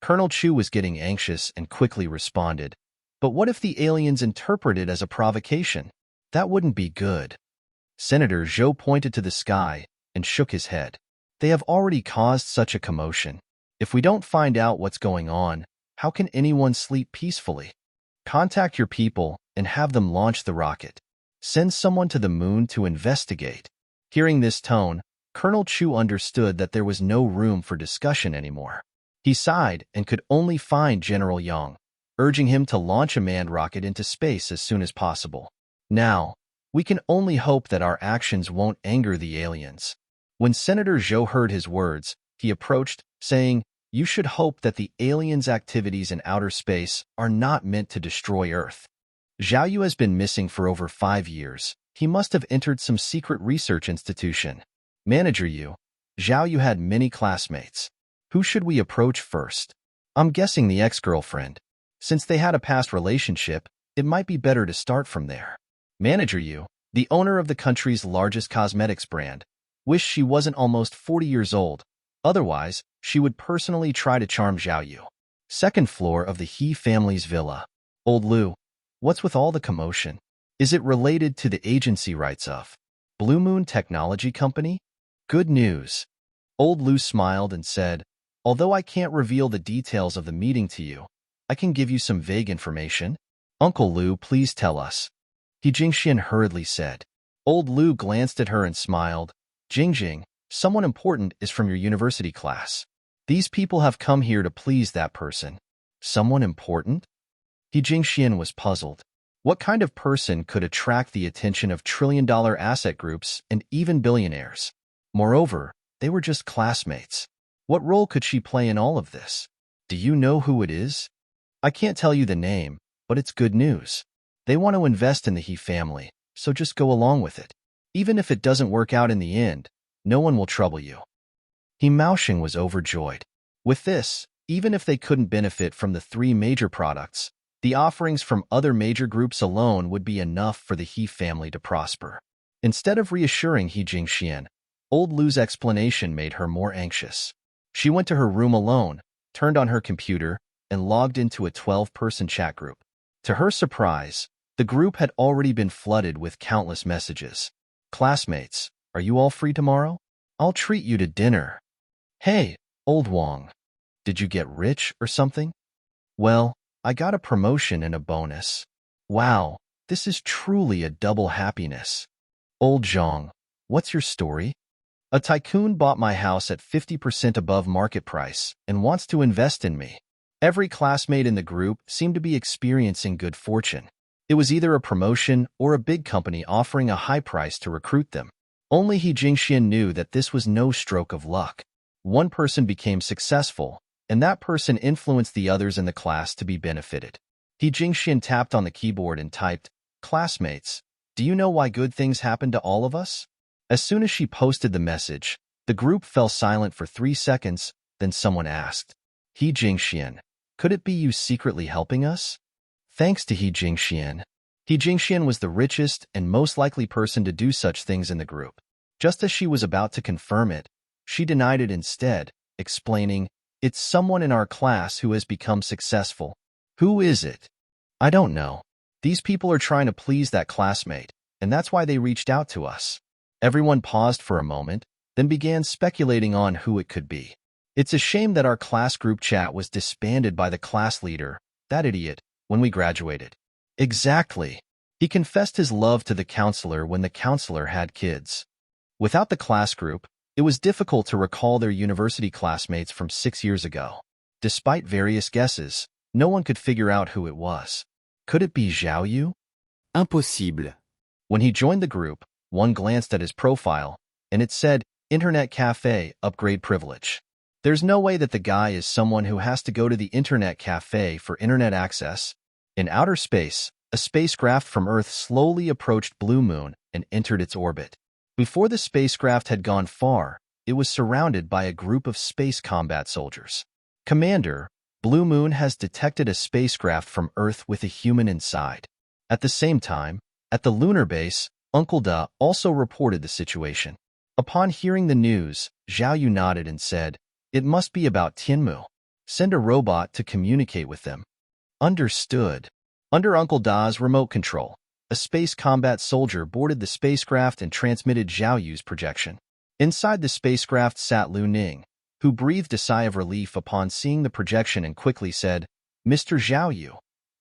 Colonel Chu was getting anxious and quickly responded. But what if the aliens interpret it as a provocation? That wouldn't be good. Senator Zhou pointed to the sky and shook his head. They have already caused such a commotion. If we don't find out what's going on, how can anyone sleep peacefully? Contact your people and have them launch the rocket. Send someone to the moon to investigate. Hearing this tone, Colonel Chu understood that there was no room for discussion anymore. He sighed and could only find General Yang, urging him to launch a manned rocket into space as soon as possible. Now, we can only hope that our actions won't anger the aliens. When Senator Zhou heard his words, he approached, saying, "You should hope that the aliens' activities in outer space are not meant to destroy Earth." Xiao Yu has been missing for over 5 years. He must have entered some secret research institution. Manager Yu, Xiao Yu had many classmates. Who should we approach first? I'm guessing the ex-girlfriend. Since they had a past relationship, it might be better to start from there. Manager Yu, the owner of the country's largest cosmetics brand, wished she wasn't almost 40 years old. Otherwise, she would personally try to charm Xiao Yu. Second floor of the He family's villa. Old Lu, what's with all the commotion? Is it related to the agency rights of Blue Moon Technology Company? Good news. Old Lu smiled and said, "Although I can't reveal the details of the meeting to you, I can give you some vague information." "Uncle Lu, please tell us," He Jingxian hurriedly said. Old Lu glanced at her and smiled. "Jingjing, someone important is from your university class. These people have come here to please that person." "Someone important?" He Jingxian was puzzled. What kind of person could attract the attention of trillion-dollar asset groups and even billionaires? Moreover, they were just classmates. What role could she play in all of this? "Do you know who it is?" "I can't tell you the name, but it's good news. They want to invest in the He family, so just go along with it. Even if it doesn't work out in the end, no one will trouble you." He Maoxing was overjoyed. With this, even if they couldn't benefit from the 3 major products, the offerings from other major groups alone would be enough for the He family to prosper. Instead of reassuring He Jingxian, Old Lu's explanation made her more anxious. She went to her room alone, turned on her computer, and logged into a 12-person chat group. To her surprise, the group had already been flooded with countless messages. "Classmates, are you all free tomorrow? I'll treat you to dinner." "Hey, Old Wang, did you get rich or something?" "Well, I got a promotion and a bonus." "Wow, this is truly a double happiness." "Old Zhang, what's your story?" "A tycoon bought my house at 50% above market price and wants to invest in me." Every classmate in the group seemed to be experiencing good fortune. It was either a promotion or a big company offering a high price to recruit them. Only He Jingxian knew that this was no stroke of luck. One person became successful, and that person influenced the others in the class to be benefited. He Jingxian tapped on the keyboard and typed, "Classmates, do you know why good things happen to all of us?" As soon as she posted the message, the group fell silent for 3 seconds, then someone asked, "He Jingxian, could it be you secretly helping us?" Thanks to He Jingxian. He Jingxian was the richest and most likely person to do such things in the group. Just as she was about to confirm it, she denied it instead, explaining, "It's someone in our class who has become successful." "Who is it?" "I don't know. These people are trying to please that classmate, and that's why they reached out to us." Everyone paused for a moment, then began speculating on who it could be. "It's a shame that our class group chat was disbanded by the class leader, that idiot, when we graduated." Exactly. He confessed his love to the counselor when the counselor had kids. Without the class group, it was difficult to recall their university classmates from 6 years ago. Despite various guesses, no one could figure out who it was. Could it be Xiao Yu? Impossible. When he joined the group, one glanced at his profile, and it said, "Internet Cafe, upgrade privilege." There's no way that the guy is someone who has to go to the Internet Cafe for internet access. In outer space, a spacecraft from Earth slowly approached Blue Moon and entered its orbit. Before the spacecraft had gone far, it was surrounded by a group of space combat soldiers. "Commander, Blue Moon has detected a spacecraft from Earth with a human inside." At the same time, at the lunar base, Uncle Da also reported the situation. Upon hearing the news, Xiao Yu nodded and said, "It must be about Tianmu. Send a robot to communicate with them." Understood. Under Uncle Da's remote control, a space combat soldier boarded the spacecraft and transmitted Xiao Yu's projection. Inside the spacecraft sat Lu Ning, who breathed a sigh of relief upon seeing the projection and quickly said, "Mr. Xiao Yu,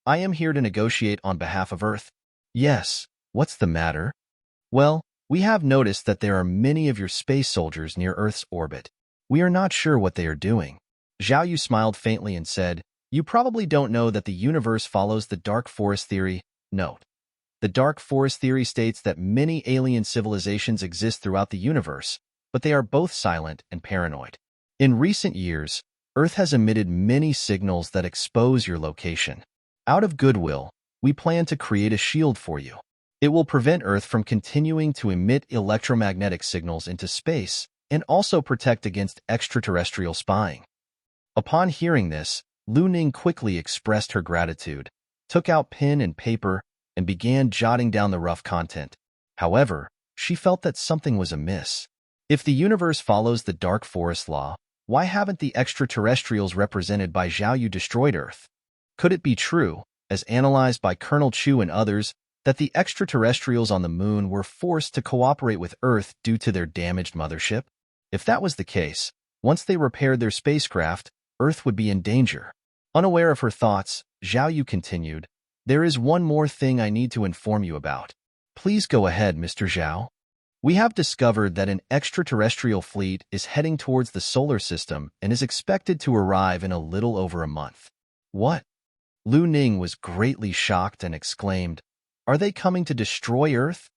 I am here to negotiate on behalf of Earth." "Yes, what's the matter?" "Well, we have noticed that there are many of your space soldiers near Earth's orbit. We are not sure what they are doing." Xiao Yu smiled faintly and said, "You probably don't know that the universe follows the dark forest theory." Note: the dark forest theory states that many alien civilizations exist throughout the universe, but they are both silent and paranoid. In recent years, Earth has emitted many signals that expose your location. Out of goodwill, we plan to create a shield for you. It will prevent Earth from continuing to emit electromagnetic signals into space and also protect against extraterrestrial spying. Upon hearing this, Lu Ning quickly expressed her gratitude, took out pen and paper, and began jotting down the rough content. However, she felt that something was amiss. If the universe follows the dark forest law, why haven't the extraterrestrials represented by Xiao Yu destroyed Earth? Could it be true, as analyzed by Colonel Chu and others, that the extraterrestrials on the moon were forced to cooperate with Earth due to their damaged mothership? If that was the case, once they repaired their spacecraft, Earth would be in danger. Unaware of her thoughts, Xiao Yu continued, "There is one more thing I need to inform you about." "Please go ahead, Mr. Zhao." "We have discovered that an extraterrestrial fleet is heading towards the solar system and is expected to arrive in a little over a month." "What?" Lu Ning was greatly shocked and exclaimed, "Are they coming to destroy Earth?"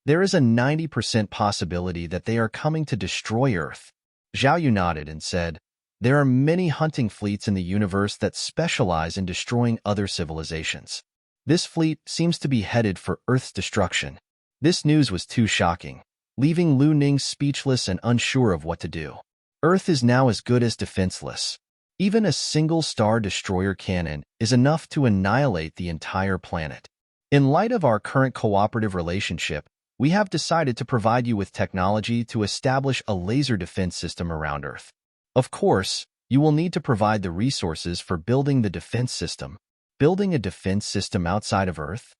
"There is a 90% possibility that they are coming to destroy Earth." Xiao Yu nodded and said, "There are many hunting fleets in the universe that specialize in destroying other civilizations. This fleet seems to be headed for Earth's destruction." This news was too shocking, leaving Lu Ning speechless and unsure of what to do. Earth is now as good as defenseless. Even a single star destroyer cannon is enough to annihilate the entire planet. In light of our current cooperative relationship, we have decided to provide you with technology to establish a laser defense system around Earth. Of course, you will need to provide the resources for building the defense system. Building a defense system outside of Earth?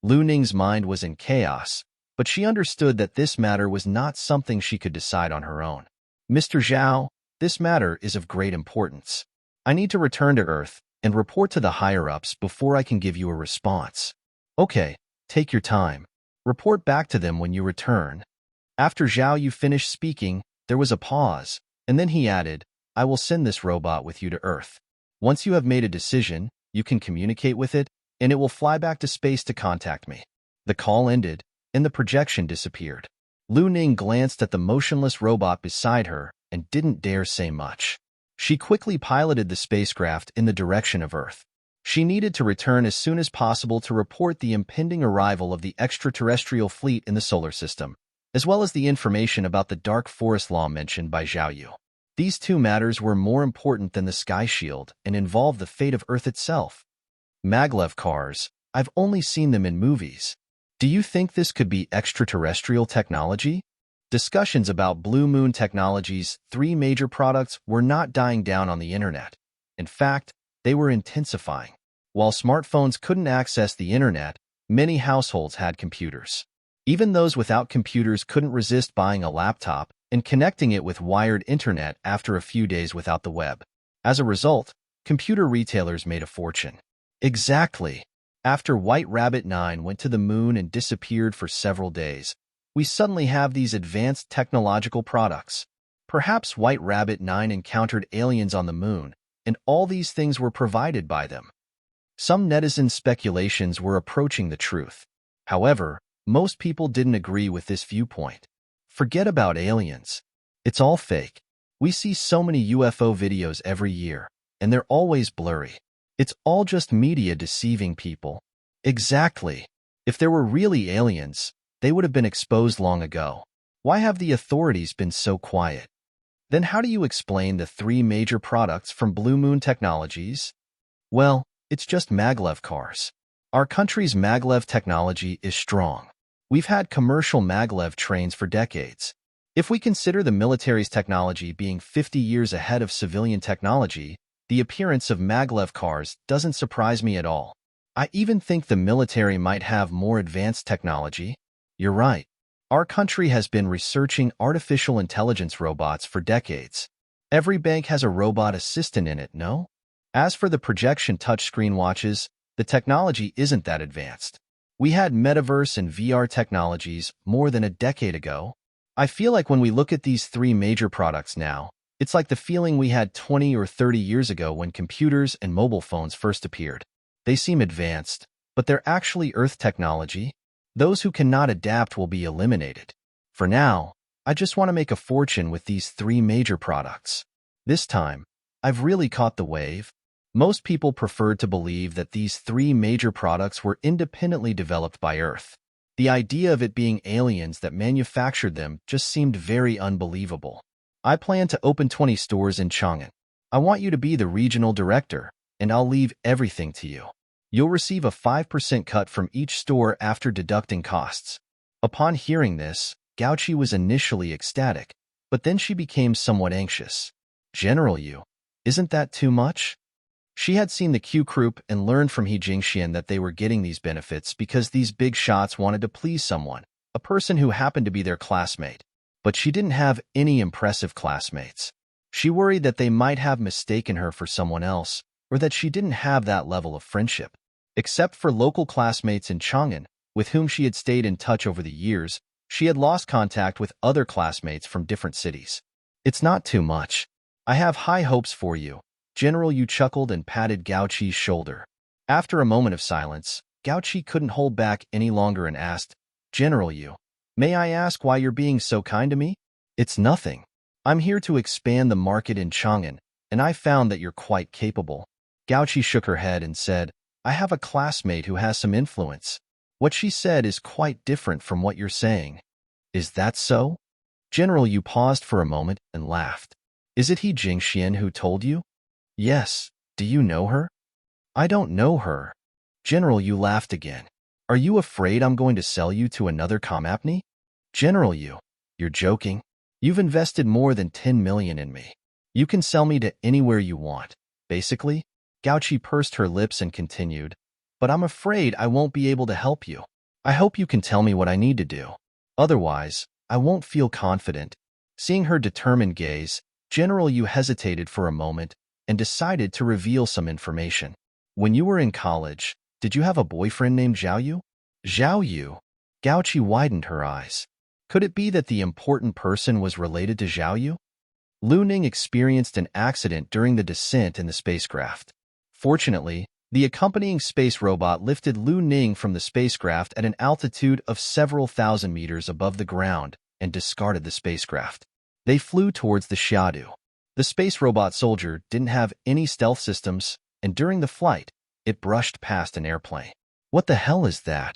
Lu Ning's mind was in chaos, but she understood that this matter was not something she could decide on her own. "Mr. Zhao, this matter is of great importance. I need to return to Earth and report to the higher-ups before I can give you a response." "Okay, take your time. Report back to them when you return." After Xiao Yu finished speaking, there was a pause, and then he added, "I will send this robot with you to Earth. Once you have made a decision, you can communicate with it, and it will fly back to space to contact me." The call ended, and the projection disappeared. Lu Ning glanced at the motionless robot beside her and didn't dare say much. She quickly piloted the spacecraft in the direction of Earth. She needed to return as soon as possible to report the impending arrival of the extraterrestrial fleet in the solar system, as well as the information about the dark forest law mentioned by Xiao Yu. These two matters were more important than the sky shield and involved the fate of Earth itself. Maglev cars, I've only seen them in movies. Do you think this could be extraterrestrial technology? Discussions about Blue Moon Technology's 3 major products were not dying down on the internet. In fact, they were intensifying. While smartphones couldn't access the internet, many households had computers. Even those without computers couldn't resist buying a laptop and connecting it with wired internet after a few days without the web. As a result, computer retailers made a fortune. Exactly. After White Rabbit 9 went to the moon and disappeared for several days, we suddenly have these advanced technological products. Perhaps White Rabbit 9 encountered aliens on the moon, and all these things were provided by them. Some netizens' speculations were approaching the truth. However, most people didn't agree with this viewpoint. Forget about aliens. It's all fake. We see so many UFO videos every year, and they're always blurry. It's all just media deceiving people. Exactly. If there were really aliens, they would have been exposed long ago. Why have the authorities been so quiet? Then how do you explain the 3 major products from Blue Moon Technologies? Well, it's just maglev cars. Our country's maglev technology is strong. We've had commercial maglev trains for decades. If we consider the military's technology being 50 years ahead of civilian technology, the appearance of maglev cars doesn't surprise me at all. I even think the military might have more advanced technology. You're right. Our country has been researching artificial intelligence robots for decades. Every bank has a robot assistant in it, no? As for the projection touchscreen watches, the technology isn't that advanced. We had metaverse and VR technologies more than a decade ago. I feel like when we look at these three major products now, it's like the feeling we had 20 or 30 years ago when computers and mobile phones first appeared. They seem advanced, but they're actually Earth technology. Those who cannot adapt will be eliminated. For now, I just want to make a fortune with these three major products. This time, I've really caught the wave. Most people preferred to believe that these three major products were independently developed by Earth. The idea of it being aliens that manufactured them just seemed very unbelievable. I plan to open 20 stores in Chang'an. I want you to be the regional director, and I'll leave everything to you. You'll receive a 5% cut from each store after deducting costs. Upon hearing this, Gao-Chi was initially ecstatic, but then she became somewhat anxious. General Yu, isn't that too much? She had seen the Q group and learned from He Jingxian that they were getting these benefits because these big shots wanted to please someone, a person who happened to be their classmate. But she didn't have any impressive classmates. She worried that they might have mistaken her for someone else, or that she didn't have that level of friendship. Except for local classmates in Chang'an, with whom she had stayed in touch over the years, she had lost contact with other classmates from different cities. It's not too much. I have high hopes for you. General Yu chuckled and patted Gao-Chi's shoulder. After a moment of silence, Gao-Chi couldn't hold back any longer and asked, General Yu, may I ask why you're being so kind to me? It's nothing. I'm here to expand the market in Chang'an, and I found that you're quite capable. Gao-Chi shook her head and said, I have a classmate who has some influence. What she said is quite different from what you're saying. Is that so? General Yu paused for a moment and laughed. Is it He Jingxian who told you? Yes. Do you know her? I don't know her. General Yu laughed again. Are you afraid I'm going to sell you to another company? General Yu, you're joking. You've invested more than 10 million in me. You can sell me to anywhere you want. Basically, Gao-Chi pursed her lips and continued, but I'm afraid I won't be able to help you. I hope you can tell me what I need to do. Otherwise, I won't feel confident. Seeing her determined gaze, General Yu hesitated for a moment and decided to reveal some information. When you were in college, did you have a boyfriend named Xiao Yu? Xiao Yu? Gao-Chi widened her eyes. Could it be that the important person was related to Xiao Yu? Lu Ning experienced an accident during the descent in the spacecraft. Fortunately, the accompanying space robot lifted Lu Ning from the spacecraft at an altitude of several thousand meters above the ground and discarded the spacecraft. They flew towards the Xiao Yu. The space robot soldier didn't have any stealth systems, and during the flight, it brushed past an airplane. What the hell is that?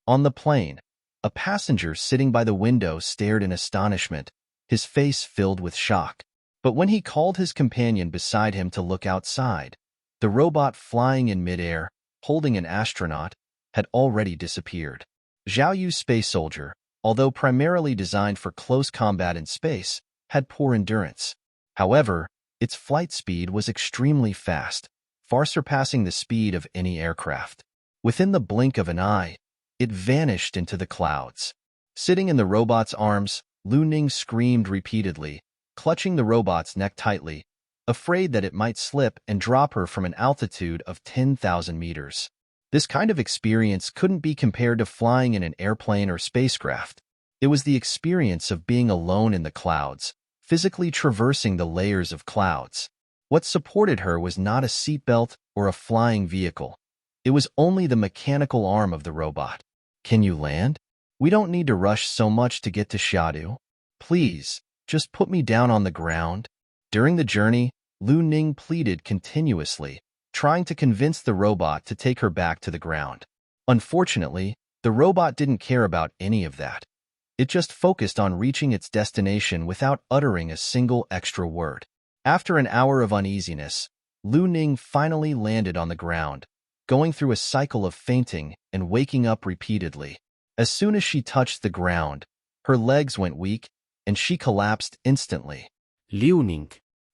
On the plane, a passenger sitting by the window stared in astonishment, his face filled with shock. But when he called his companion beside him to look outside, the robot flying in midair, holding an astronaut, had already disappeared. Xiao Yu's space soldier, although primarily designed for close combat in space, had poor endurance. However, its flight speed was extremely fast, far surpassing the speed of any aircraft. Within the blink of an eye, it vanished into the clouds. Sitting in the robot's arms, Lu Ning screamed repeatedly, clutching the robot's neck tightly, afraid that it might slip and drop her from an altitude of 10,000 meters. This kind of experience couldn't be compared to flying in an airplane or spacecraft. It was the experience of being alone in the clouds, physically traversing the layers of clouds. What supported her was not a seatbelt or a flying vehicle. It was only the mechanical arm of the robot. Can you land? We don't need to rush so much to get to Xiao Yu. Please, just put me down on the ground. During the journey, Lu Ning pleaded continuously, trying to convince the robot to take her back to the ground. Unfortunately, the robot didn't care about any of that. It just focused on reaching its destination without uttering a single extra word. After an hour of uneasiness, Lu Ning finally landed on the ground, going through a cycle of fainting and waking up repeatedly. As soon as she touched the ground, her legs went weak, and she collapsed instantly. Liu Ning.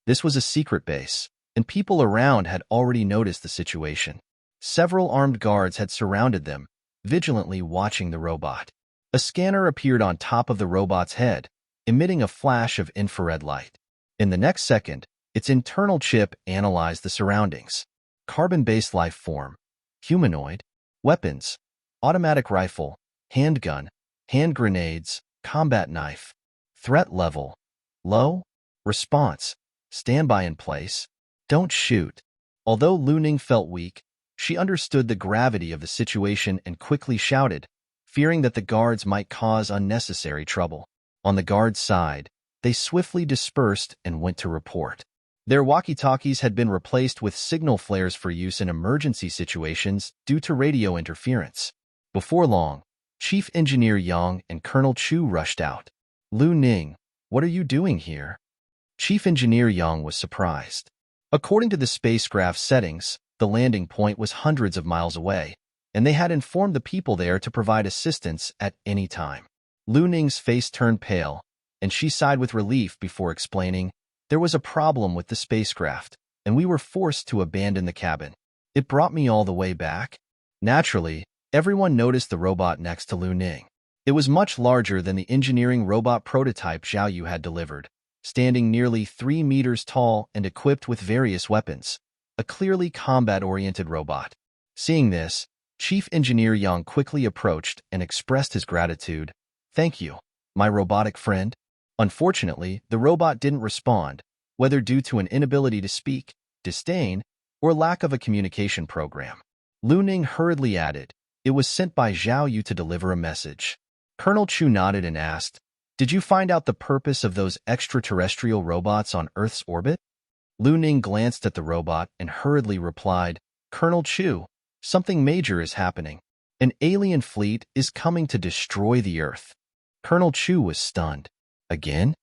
This was a secret base, and people around had already noticed the situation. Several armed guards had surrounded them, vigilantly watching the robot. A scanner appeared on top of the robot's head, emitting a flash of infrared light. In the next second, its internal chip analyzed the surroundings. Carbon-based life form, humanoid, weapons, automatic rifle, handgun, hand grenades, combat knife. Threat level, low. Response, standby in place. Don't shoot. Although Lu Ning felt weak, she understood the gravity of the situation and quickly shouted, fearing that the guards might cause unnecessary trouble. On the guards' side, they swiftly dispersed and went to report. Their walkie-talkies had been replaced with signal flares for use in emergency situations due to radio interference. Before long, Chief Engineer Yang and Colonel Chu rushed out. Lu Ning, what are you doing here? Chief Engineer Yang was surprised. According to the spacecraft settings, the landing point was hundreds of miles away, and they had informed the people there to provide assistance at any time. Lu Ning's face turned pale, and she sighed with relief before explaining, there was a problem with the spacecraft, and we were forced to abandon the cabin. It brought me all the way back. Naturally, everyone noticed the robot next to Lu Ning. It was much larger than the engineering robot prototype Xiao Yu had delivered, standing nearly 3 meters tall and equipped with various weapons. A clearly combat-oriented robot. Seeing this, Chief Engineer Yang quickly approached and expressed his gratitude. Thank you, my robotic friend. Unfortunately, the robot didn't respond, whether due to an inability to speak, disdain, or lack of a communication program. Lu Ning hurriedly added, it was sent by Xiao Yu to deliver a message. Colonel Chu nodded and asked, did you find out the purpose of those extraterrestrial robots on Earth's orbit? Lu Ning glanced at the robot and hurriedly replied, Colonel Chu, something major is happening. An alien fleet is coming to destroy the Earth. Colonel Chu was stunned. Again?